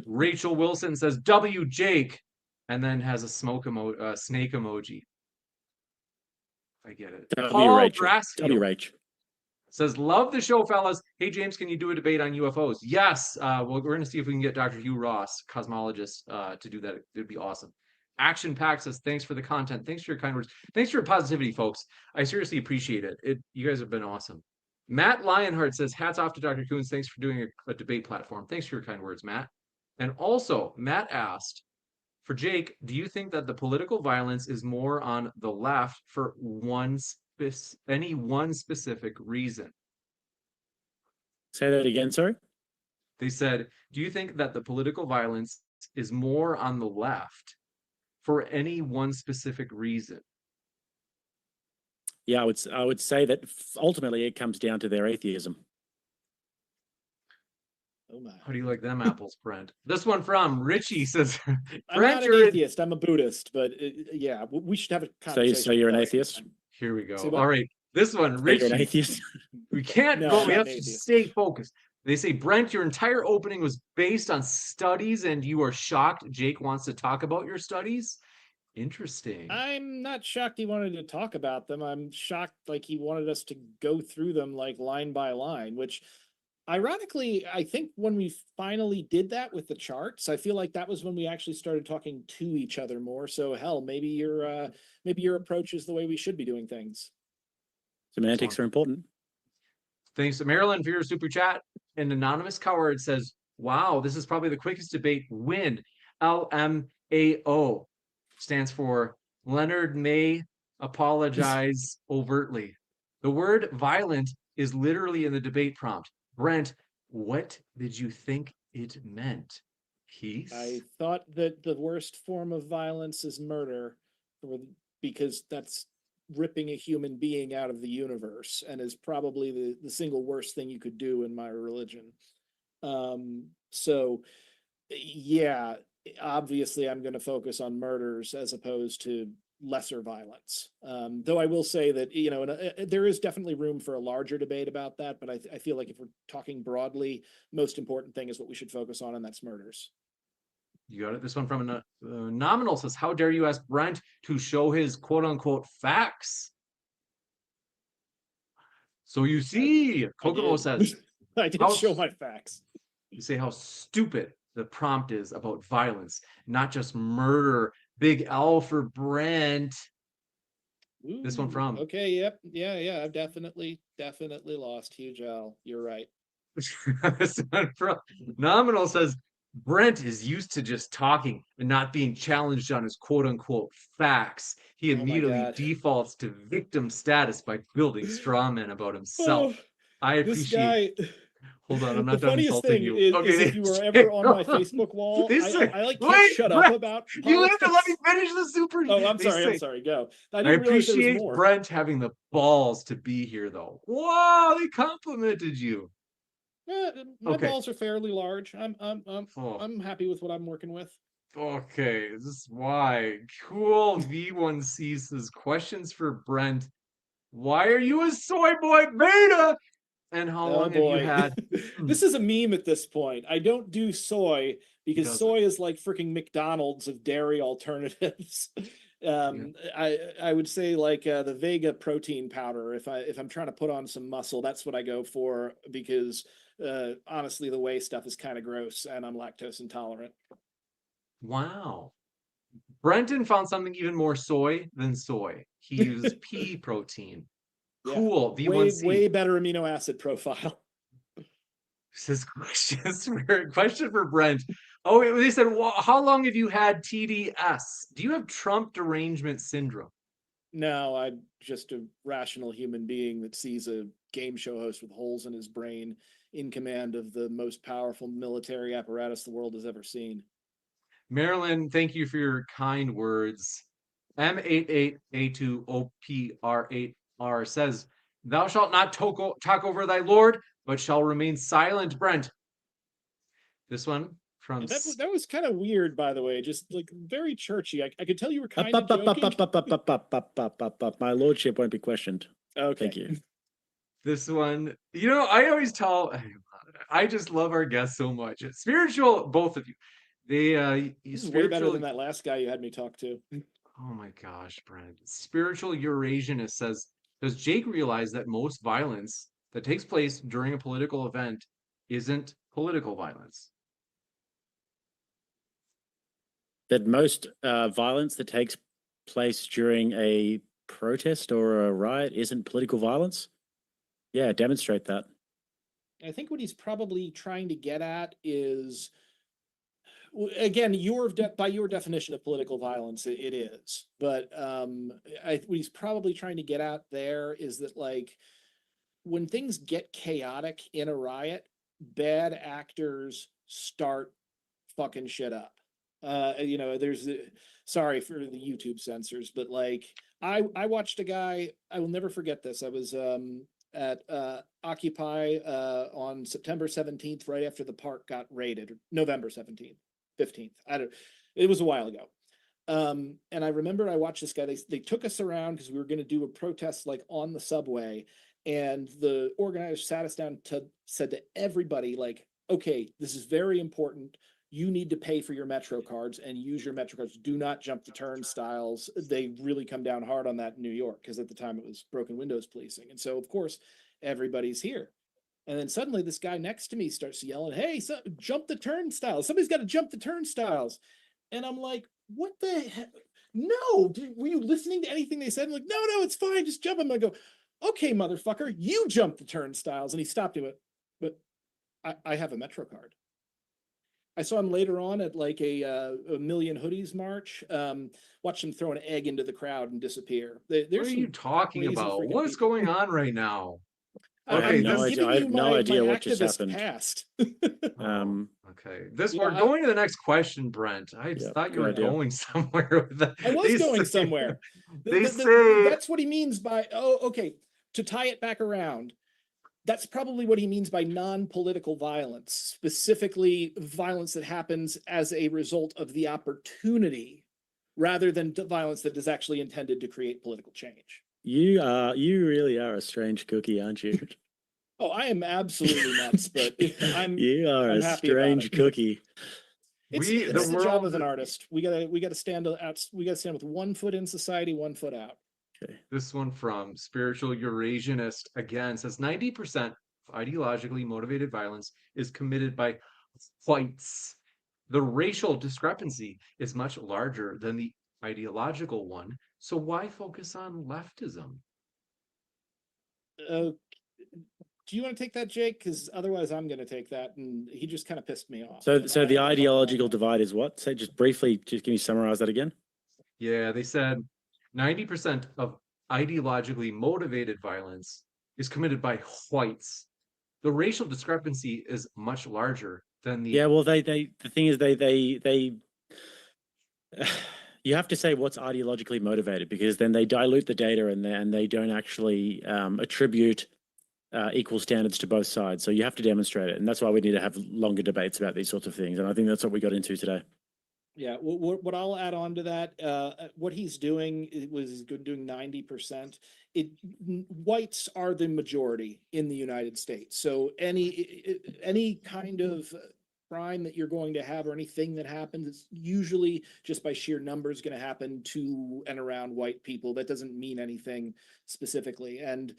Rachel Wilson says, W Jake, and then has a snake emoji. I get it. W Rach says, love the show, fellas. Hey, James, can you do a debate on UFOs? Yes. Well, we're going to see if we can get Dr. Hugh Ross, cosmologist, to do that. It'd be awesome. Action Pack says, thanks for the content. Thanks for your kind words. Thanks for your positivity, folks. I seriously appreciate it. You guys have been awesome. Matt Lionheart says, hats off to Dr. Coons. Thanks for doing a debate platform. Thanks for your kind words, Matt. And also, Matt asked, for Jake, do you think that the political violence is more on the left for any one specific reason? Say that again, sorry? They said, do you think that the political violence is more on the left for any one specific reason? Yeah, I would say that ultimately it comes down to their atheism. Oh my. How do you like them apples, Brent? This one from Richie says, I'm not an atheist, I'm a Buddhist, but yeah, we should have a conversation. So you're an atheist? Here we go. All right. This one, Richie. You're an atheist? We can't go. We have to stay focused. They say, Brent, your entire opening was based on studies and you are shocked Jake wants to talk about your studies? Interesting. I'm not shocked he wanted to talk about them. I'm shocked like he wanted us to go through them like line by line, which ironically, I think when we finally did that with the charts, I feel like that was when we actually started talking to each other more. So hell, maybe your approach is the way we should be doing things. Semantics are important. Thanks to Marilyn for your super chat. An anonymous coward says, wow, this is probably the quickest debate win. LMAO stands for Leonard May apologize overtly. The word violent is literally in the debate prompt. Brent, what did you think it meant? Peace? I thought that the worst form of violence is murder, because that's ripping a human being out of the universe and is probably the single worst thing you could do in my religion. So yeah, obviously I'm going to focus on murders as opposed to lesser violence. Though I will say that, there is definitely room for a larger debate about that, but I feel like if we're talking broadly, most important thing is what we should focus on, and that's murders. You got it. This one from a Nominal says, how dare you ask Brent to show his quote unquote facts? So you see, Kokomo says, I did show my facts. You say how stupid the prompt is about violence, not just murder. Big L for Brent. This one Ooh, from okay, yep, yeah, I've definitely lost. Huge L. You're right. this one from Nominal says Brent is used to just talking and not being challenged on his quote unquote facts. He Oh my immediately God. defaults to victim status by building straw men about himself. Oh, I this appreciate. guy. Hold on, I'm The not done funniest insulting thing you. is Okay, if you were ever on my Facebook wall, they say, I like can't wait, shut up Brent, about you have to let me politics. finish the super. Oh, I'm They sorry. I'm say, sorry. Go. I I didn't realize there was appreciate more. Brent having the balls to be here, though. Wow, they complimented you. My Okay. balls are fairly large. Oh, I'm happy with what I'm working with. okay. This is why. Cool V1C says questions for Brent. Why are you a soy boy beta? And how Oh long have you boy. had? This is a meme at this point. I don't do soy because doesn't. soy is like freaking McDonald's of dairy alternatives. I would say like the Vega protein powder. If I'm trying to put on some muscle, that's what I go for because honestly the whey stuff is kind of gross and I'm lactose intolerant. Wow. Brenton found something even more soy than soy. He uses pea protein. Yeah. Cool. Way V1C better amino acid profile. says question for Brent. Oh, they said, well, how long have you had TDS? Do you have Trump derangement syndrome? No, I'm just a rational human being that sees a game show host with holes in his brain in command of the most powerful military apparatus the world has ever seen. Marilyn, thank you for your kind words. M88A2OPR8R says, thou shalt not talk over thy lord, but shall remain silent, Brent. This one from That was kind of weird, by the way, just like very churchy. I could tell you were Up, kind of up, up, up, joking. up, up, up, up, up, up, up, up. My lordship won't be questioned. Okay. Thank you. this one. You know, I always tell, I just love our guests so much. Spiritual, both of you. They This is way better than that last guy you had me talk to. Oh my gosh, Brent. Spiritual Eurasianist says, does Jake realize that most violence that takes place during a political event isn't political violence? That most violence that takes place during a protest or a riot isn't political violence? Yeah, demonstrate that. I think what he's probably trying to get at is, again, by your definition of political violence, it is. But what he's probably trying to get at there is that, like, when things get chaotic in a riot, bad actors start fucking shit up. There's sorry for the YouTube censors, but like I watched a guy, I will never forget this. I was at Occupy on September 17th, right after the park got raided, November 17th, 15th. It was a while ago. And I remember I watched this guy, they took us around because we were going to do a protest like on the subway. And the organizers sat us down said to everybody, like, okay, this is very important. You need to pay for your Metro cards and use your Metro cards. Do not jump the turnstiles. They really come down hard on that in New York because at the time it was broken windows policing. And so, of course, everybody's here. And then suddenly this guy next to me starts yelling, hey, jump the turnstiles. Somebody's got to jump the turnstiles. And I'm like, what the heck? No, were you listening to anything they said? I'm like, no, it's fine. Just jump. I'm going to go, okay, motherfucker, you jump the turnstiles. And he stopped him, but I have a Metro card. I saw him later on at like a Million Hoodies march. Watched him throw an egg into the crowd and disappear. What are you talking about? What's going on right now? Okay, I have no idea what just happened. Past. Okay, we're going to the next question, Brent. I thought you were going somewhere with that. I was going somewhere. They say that's what he means by, okay, to tie it back around. That's probably what he means by non-political violence, specifically violence that happens as a result of the opportunity rather than violence that is actually intended to create political change. You really are a strange cookie, aren't you? Oh, I am absolutely nuts, but you are a strange cookie. It's the job of an artist. We gotta stand out. We gotta stand with 1 foot in society, 1 foot out. Okay. This one from Spiritual Eurasianist again says 90% of ideologically motivated violence is committed by whites. The racial discrepancy is much larger than the ideological one. So why focus on leftism? Do you want to take that, Jake? Because otherwise, I'm going to take that, and he just kind of pissed me off. So, And so I the have a couple on ideological that. divide is what? Say just briefly, just can you summarize that again? Yeah, they said 90% of ideologically motivated violence is committed by whites. The racial discrepancy is much larger than Yeah, the well, the thing is, you have to say what's ideologically motivated, because then they dilute the data and they don't actually attribute equal standards to both sides. So you have to demonstrate it, and that's why we need to have longer debates about these sorts of things. And I think that's what we got into today. Yeah, what I'll add on to that, what he's doing was doing 90%. Whites are the majority in the United States. So any kind of crime that you're going to have or anything that happens, it's usually just by sheer numbers going to happen to and around white people. That doesn't mean anything specifically. And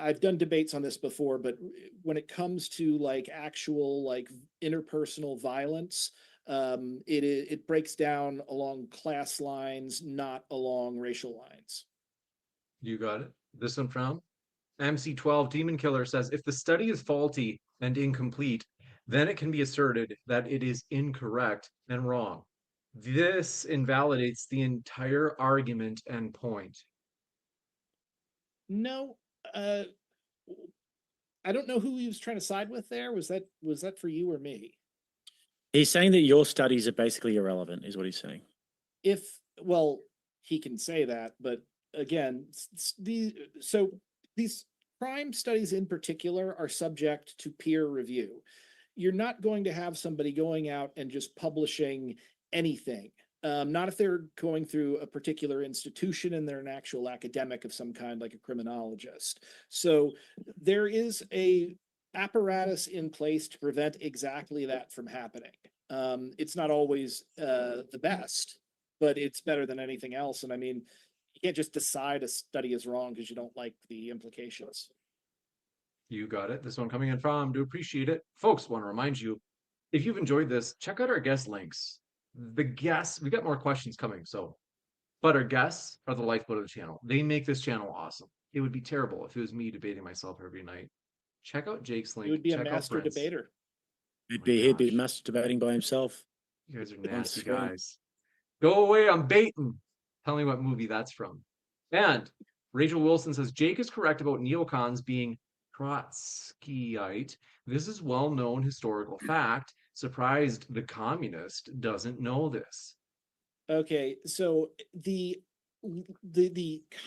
I've done debates on this before, but when it comes to like actual like interpersonal violence, it breaks down along class lines, not along racial lines. You got it. This one from MC12 Demon Killer says if the study is faulty and incomplete, then it can be asserted that it is incorrect and wrong. This invalidates the entire argument and point. No, I don't know who he was trying to side with there. Was that for you or me? He's saying that your studies are basically irrelevant, is what he's saying. Well, he can say that, but again, these crime studies in particular are subject to peer review. You're not going to have somebody going out and just publishing anything. Not if they're going through a particular institution and they're an actual academic of some kind, like a criminologist. So there is a apparatus in place to prevent exactly that from happening. It's not always the best, but it's better than anything else. And I mean, you can't just decide a study is wrong because you don't like the implications. You got it. This one coming in from Do Appreciate It. Folks, want to remind you, if you've enjoyed this, check out our guest links. The guests, we got more questions coming, but our guests are the lifeblood of the channel. They make this channel awesome. It would be terrible if it was me debating myself every night. Check out Jake's link. He would be a Check out master Brent's. debater. He'd my be gosh. masturbating by himself. You guys are on nasty screen. guys. Go away, I'm baiting. Tell me what movie that's from. And Rachel Wilson says Jake is correct about neocons being Trotskyite. This is well-known historical fact. Surprised the communist doesn't know this. Okay, so the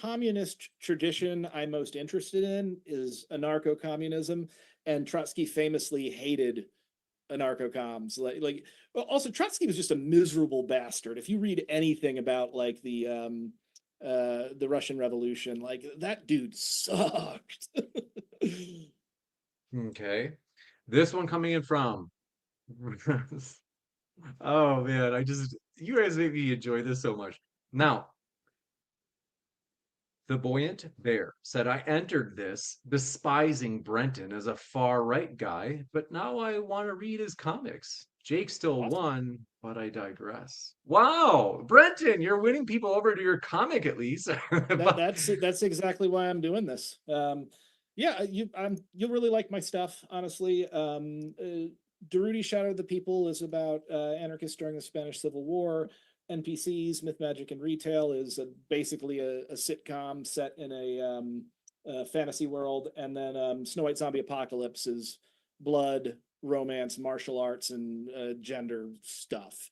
communist tradition I'm most interested in is anarcho-communism, and Trotsky famously hated anarcho-coms. Like also Trotsky was just a miserable bastard. If you read anything about like the Russian Revolution, like that dude sucked. Okay. This one coming in from oh man, you guys make me enjoy this so much. Now, the Buoyant Bear said, I entered this despising Brenton as a far right guy, but now I want to read his comics. Jake still won, but I digress. Wow, Brenton, you're winning people over to your comic at least. That's exactly why I'm doing this. Yeah, you'll really like my stuff, honestly. Durruti Shadow of the People is about anarchists during the Spanish Civil War. NPCs, Myth, Magic, and Retail is basically a sitcom set in a fantasy world. And then Snow White Zombie Apocalypse is blood, romance, martial arts, and gender stuff.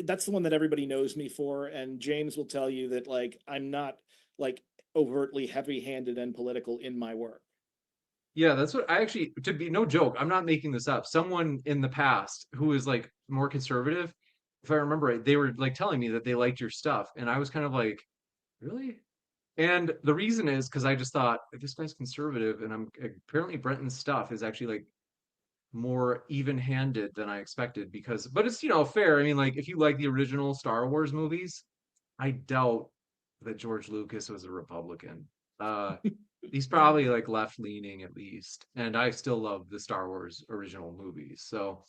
That's the one that everybody knows me for. And James will tell you that like I'm not like overtly heavy-handed and political in my work. Yeah, that's what I actually, to be no joke, I'm not making this up. Someone in the past who is like more conservative, if I remember right, they were like telling me that they liked your stuff. And I was kind of like, really? And the reason is because I just thought this guy's conservative, and apparently Brenton's stuff is actually like more even-handed than I expected but it's fair. I mean, like if you like the original Star Wars movies, I doubt that George Lucas was a Republican. He's probably like left-leaning at least, and I still love the Star Wars original movies. So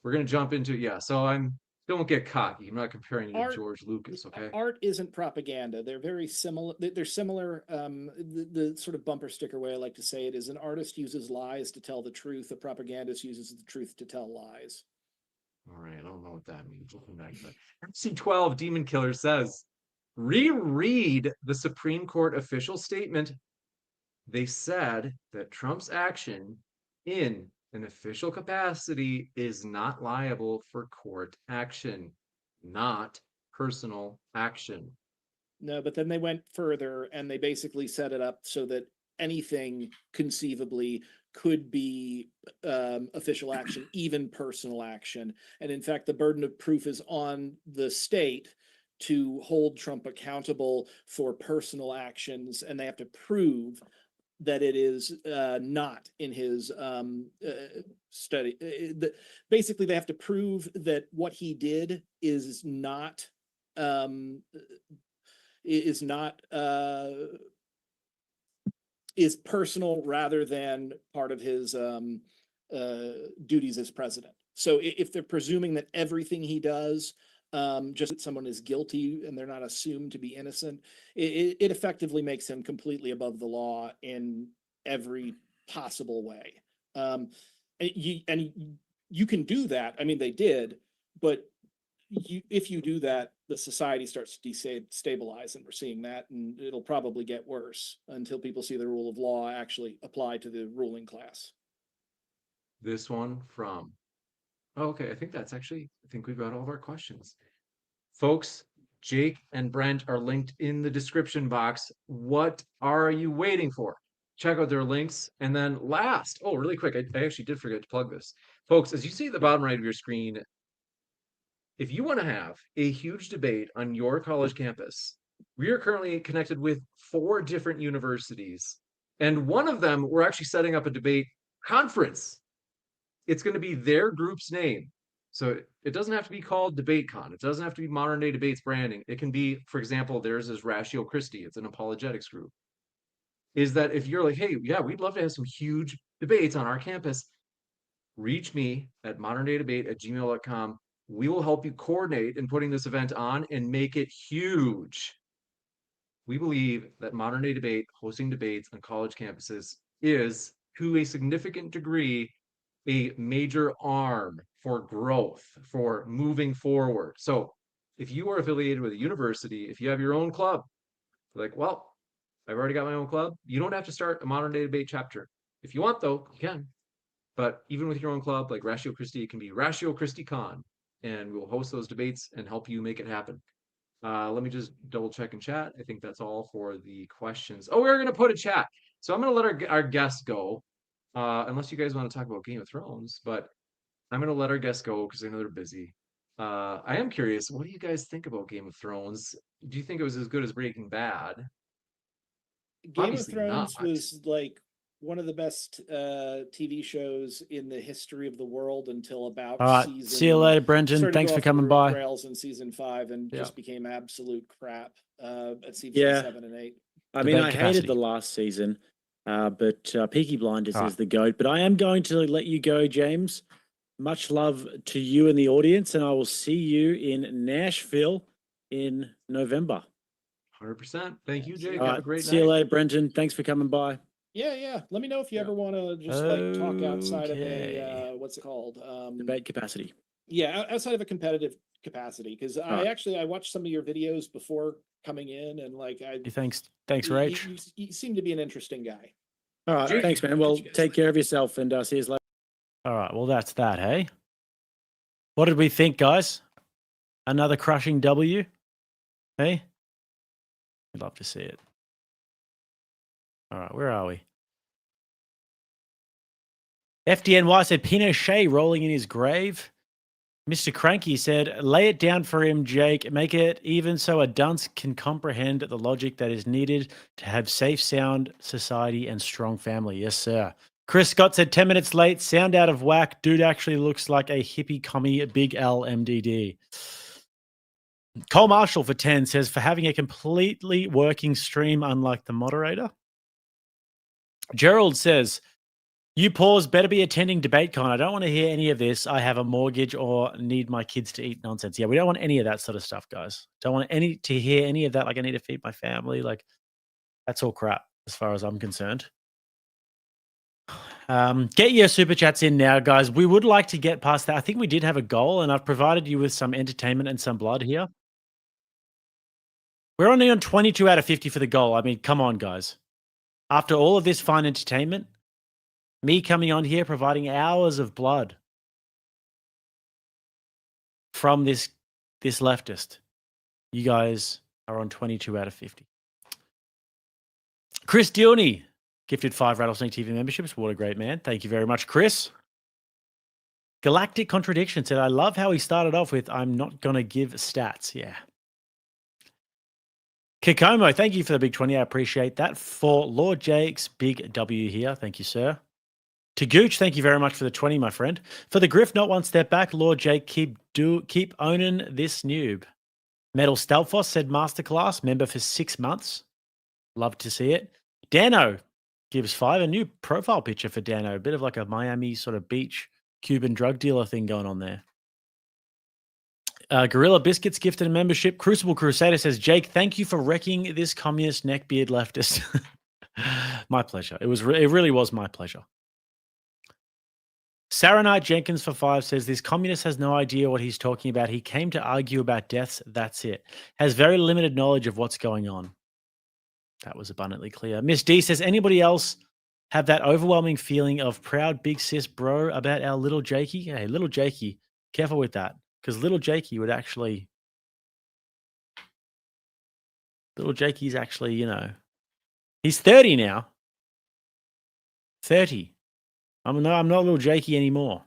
we're gonna jump into So don't get cocky. I'm not comparing you to Art- George Lucas, okay? Art isn't propaganda. They're very similar. They're similar. The sort of bumper sticker way I like to say it is: an artist uses lies to tell the truth. A propagandist uses the truth to tell lies. All right, I don't know what that means. Looking back, but MC12 Demon Killer says, reread the Supreme Court official statement. They said that Trump's action in an official capacity is not liable for court action, not personal action. No, but then they went further and they basically set it up so that anything conceivably could be official action, even personal action. And in fact, the burden of proof is on the state to hold Trump accountable for personal actions, and they have to prove that it is not in his study. Basically, they have to prove that what he did is not is personal rather than part of his duties as president. So if they're presuming that everything he does, just that someone is guilty and they're not assumed to be innocent, it effectively makes him completely above the law in every possible way. And you can do that. I mean, they did, but if you do that, the society starts to destabilize, and we're seeing that, and it'll probably get worse until people see the rule of law actually apply to the ruling class. This one from, okay, I think we've got all of our questions. Folks, Jake and Brent are linked in the description box. What are you waiting for? Check out their links. And then last, really quick, I actually did forget to plug this. Folks, as you see at the bottom right of your screen, if you want to have a huge debate on your college campus, we are currently connected with 4 different universities. And one of them, we're actually setting up a debate conference. It's going to be their group's name. So it doesn't have to be called DebateCon. It doesn't have to be Modern Day Debates branding. It can be, for example, theirs is Ratio Christi. It's an apologetics group. Is that if you're like, hey, yeah, we'd love to have some huge debates on our campus, reach me at moderndaydebate@gmail.com. We will help you coordinate in putting this event on and make it huge. We believe that Modern Day Debate, hosting debates on college campuses, is, to a significant degree, a major arm for growth, for moving forward. So if you are affiliated with a university, if you have your own club, like, well, I've already got my own club. You don't have to start a Modern Day Debate chapter. If you want, though, you can. But even with your own club, like Ratio Christi, it can be Ratio Christi Con, and we'll host those debates and help you make it happen. Let me just double check in chat. I think that's all for the questions. Oh, we're going to put a chat. So I'm going to let our guests go, unless you guys want to talk about Game of Thrones, but I'm going to let our guests go because I know they're busy. I am curious, what do you guys think about Game of Thrones? Do you think it was as good as Breaking Bad? Game Obviously of Thrones not. was like one of the best TV shows in the history of the world until about All right. season. See you later, Brenton. started to Thanks go for off the coming by. rails in season 5 and Yeah. just became absolute crap at season Yeah. 7 and 8. I mean, Debate I capacity. hated the last season, but Peaky Blinders All is the GOAT. But I am going to let you go, James. Much love to you and the audience, and I will see you in Nashville in November. 100%. Thank you, Jake. All Have right. a great See night. you later, Brenton. Thanks for coming by. Yeah. Let me know if you Yeah. ever want to just like talk outside of Okay. a what's it called? Debate capacity. Yeah, outside of a competitive capacity, because Right. I watched some of your videos before coming in, and like Thanks, you, Rach. you seem to be an interesting guy. All right. Jake, Thanks, man. catch Well, you guys take later. care of yourself, and see you later. All right, well, that's that, hey? What did we think, guys? Another crushing W? Hey? I'd love to see it. All right, where are we? FDNY said Pinochet rolling in his grave. Mr. Cranky said, lay it down for him, Jake. Make it even so a dunce can comprehend the logic that is needed to have safe, sound society and strong family. Yes, sir. Chris Scott said 10 minutes late, sound out of whack. Dude actually looks like a hippie commie, Big L MDD. Cole Marshall for 10 says, for having a completely working stream, unlike the moderator. Gerald says, You pause, better be attending DebateCon. I don't want to hear any of this. I have a mortgage or need my kids to eat nonsense. Yeah, we don't want any of that sort of stuff, guys. Don't want to hear any of that. Like, I need to feed my family. Like, that's all crap as far as I'm concerned. Get your super chats in now, guys. We would like to get past that. I think we did have a goal, and I've provided you with some entertainment and some blood here. We're only on 22 out of 50 for the goal. I mean, come on, guys. After all of this fine entertainment, me coming on here providing hours of blood from this leftist, you guys are on 22 out of 50. Chris Dioni gifted 5 Rattlesnake TV memberships. What a great man. Thank you very much, Chris. Galactic Contradiction said, I love how he started off with, I'm not going to give stats. Yeah. Kikomo, thank you for the big 20. I appreciate that. For Lord Jake's big W here. Thank you, sir. To Gooch, thank you very much for the 20, my friend. For the Griff, not one step back. Lord Jake, keep owning this noob. Metal Stelfos said masterclass, member for 6 months. Love to see it. Dano gives 5. A new profile picture for Dano. A bit of like a Miami sort of beach Cuban drug dealer thing going on there. Gorilla Biscuits gifted a membership. Crucible Crusader says, Jake, thank you for wrecking this communist neckbeard leftist. My pleasure. It really was my pleasure. Sarah Knight Jenkins for 5 says, this communist has no idea what he's talking about. He came to argue about deaths. That's it. Has very limited knowledge of what's going on. That was abundantly clear. Miss D says, anybody else have that overwhelming feeling of proud big sis bro about our little Jakey? Hey, little Jakey, careful with that. Because little Jakey would actually... Little Jakey's actually, you know... He's 30 now. 30. I'm not little Jakey anymore.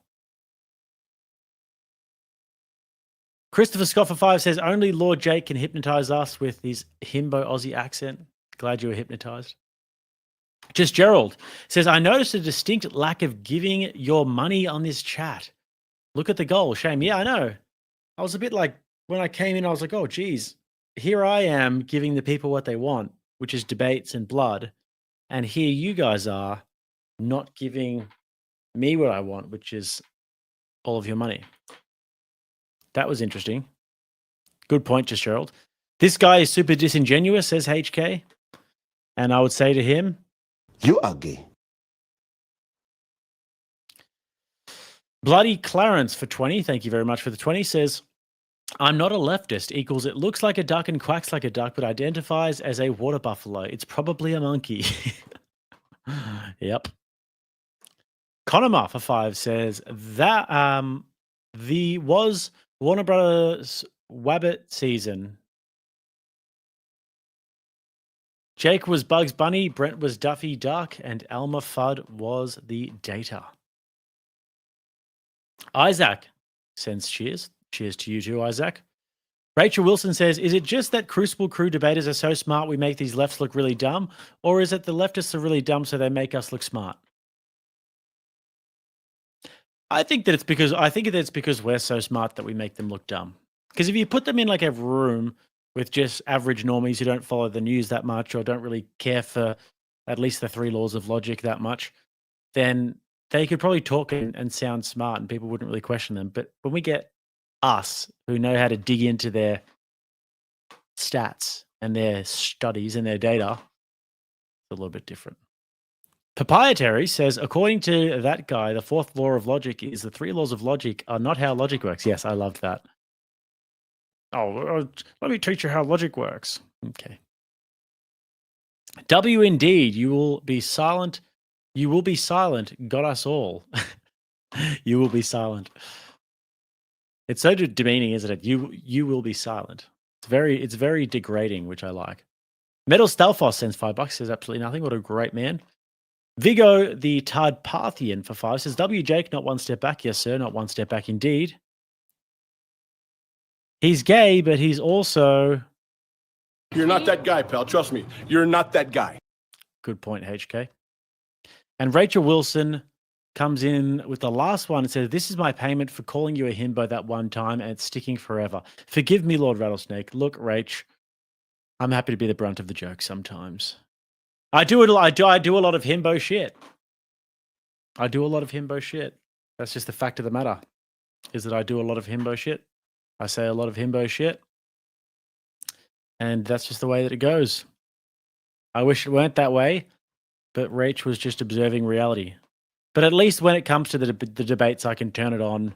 Christopher Scoffer 5 says, only Lord Jake can hypnotize us with his himbo Aussie accent. Glad you were hypnotized. Just Gerald says, I noticed a distinct lack of giving your money on this chat. Look at the goal. Shame. Yeah, I know. I was a bit like, when I came in, I was like, oh, geez, here I am giving the people what they want, which is debates and blood. And here you guys are not giving me what I want, which is all of your money. That was interesting. Good point, Just Gerald. This guy is super disingenuous, says HK. And I would say to him, you are gay. Bloody Clarence for 20. Thank you very much for the 20. Says, I'm not a leftist equals it looks like a duck and quacks like a duck, but identifies as a water buffalo. It's probably a monkey. Yep. Connemar for 5 says that was Warner Brothers Wabbit season. Jake was Bugs Bunny, Brent was Duffy Duck, and Elmer Fudd was the data. Isaac sends cheers. Cheers to you too, Isaac. Rachel Wilson says, is it just that Crucible Crew debaters are so smart we make these lefts look really dumb? Or is it the leftists are really dumb so they make us look smart? I think that it's because we're so smart that we make them look dumb. Because if you put them in like a room with just average normies who don't follow the news that much or don't really care for at least the 3 laws of logic that much, then they could probably talk and sound smart and people wouldn't really question them. But when we get us who know how to dig into their stats and their studies and their data, it's a little bit different. Proprietary says, according to that guy, the 4th law of logic is the 3 laws of logic are not how logic works. Yes, I loved that. Oh, let me teach you how logic works. Okay. W indeed, you will be silent. You will be silent. Got us all. You will be silent. It's so demeaning, isn't it? You will be silent. It's very degrading, which I like. Metal Stelfos sends $5. Says absolutely nothing. What a great man. Vigo the Tardpathian for 5 says, W Jake, not one step back. Yes, sir, not one step back indeed. He's gay, but he's also... You're not that guy, pal. Trust me. You're not that guy. Good point, HK. And Rachel Wilson comes in with the last one and says, this is my payment for calling you a himbo that one time and it's sticking forever. Forgive me, Lord Rattlesnake. Look, Rach, I'm happy to be the brunt of the joke sometimes. I do a lot of himbo shit. I do a lot of himbo shit. That's just the fact of the matter, is that I do a lot of himbo shit. I say a lot of himbo shit. And that's just the way that it goes. I wish it weren't that way, but Rach was just observing reality. But at least when it comes to the debates, I can turn it on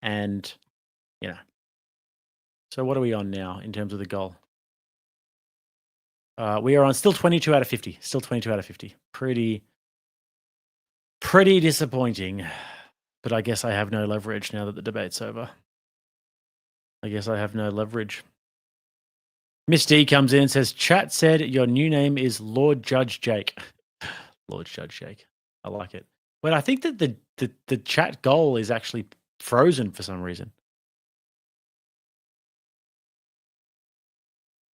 and, you know. So what are we on now in terms of the goal? We are on still 22 out of 50. Still 22 out of 50. Pretty disappointing. But I guess I have no leverage now that the debate's over. I guess I have no leverage. Miss D comes in and says, chat said your new name is Lord Judge Jake. Lord Judge Jake. I like it. But I think that the chat goal is actually frozen for some reason.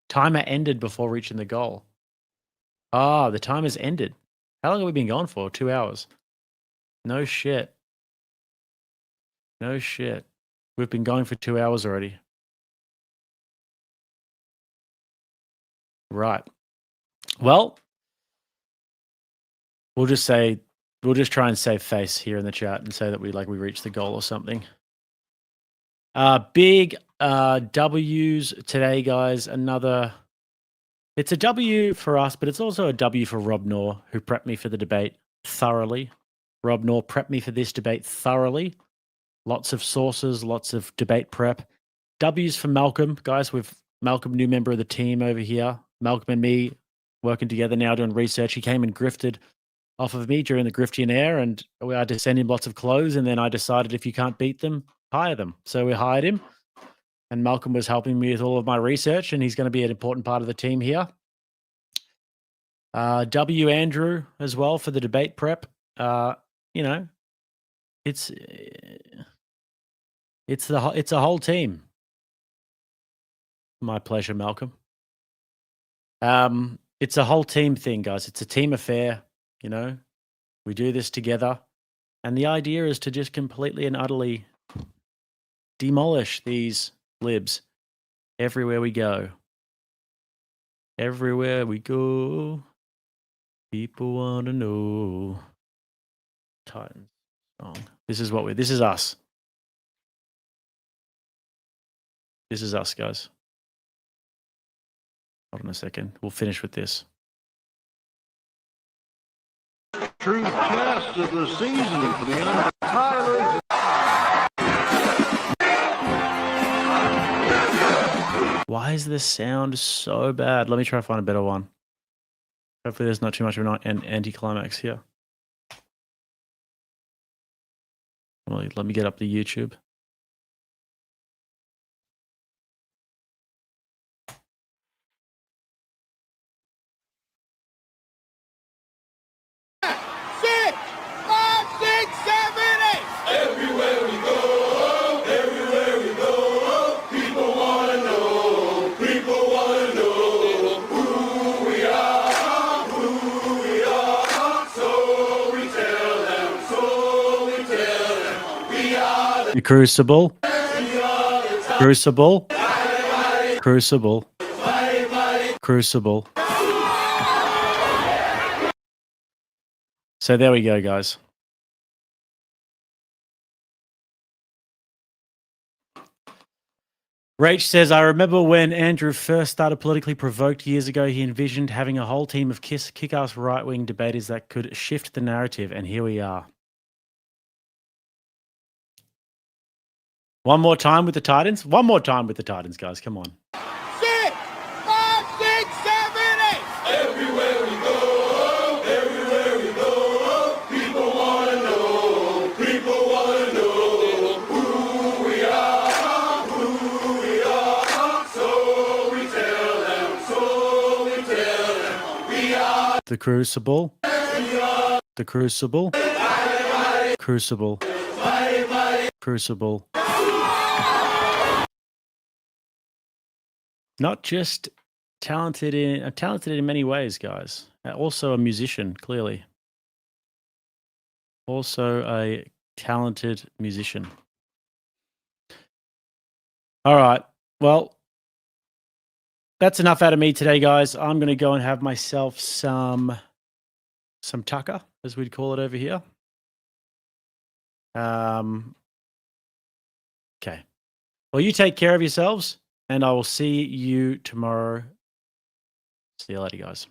Timer ended before reaching the goal. Ah, the timer's ended. How long have we been going for? 2 hours. No shit. No shit. We've been going for 2 hours already. Right. Well, we'll just try and save face here in the chat and say that we reached the goal or something. Big W's today, guys. It's a W for us, but it's also a W for Rob Knorr, who prepped me for the debate thoroughly. Rob Knorr prepped me for this debate thoroughly. Lots of sources, lots of debate prep. W's for Malcolm, guys. With Malcolm, new member of the team over here. Malcolm and me working together now doing research. He came and grifted off of me during the Griftian Air, and I had to send him lots of clothes, and then I decided if you can't beat them, hire them. So we hired him, and Malcolm was helping me with all of my research, and he's going to be an important part of the team here. W. Andrew as well for the debate prep. You know, it's a whole team. My pleasure, Malcolm. It's a whole team thing, guys. It's a team affair. You know, we do this together, and the idea is to just completely and utterly demolish these libs everywhere we go. Everywhere we go, people want to know. Titans song. This is us. This is us, guys. Hold on a second. We'll finish with this. True test of the season for the Tyler. Why is this sound so bad? Let me try to find a better one. Hopefully there's not too much of an anticlimax here. Let me get up the YouTube. The Crucible. Crucible. Crucible. Crucible. So there we go, guys. Rach says, I remember when Andrew first started Politically Provoked years ago, he envisioned having a whole team of kick-ass right-wing debaters that could shift the narrative, and here we are. One more time with the Titans? One more time with the Titans, guys. Come on. 6, 5, 6, 7, 8. Everywhere we go, people want to know. People want to know who we are. So we tell them, we are. The Crucible. The Crucible. Crucible. Crucible. Not just talented in many ways, guys. Also a musician, clearly. Also a talented musician. All right. Well, that's enough out of me today, guys. I'm going to go and have myself some tucker, as we'd call it over here. Okay. Well, you take care of yourselves, and I will see you tomorrow. See you later, guys.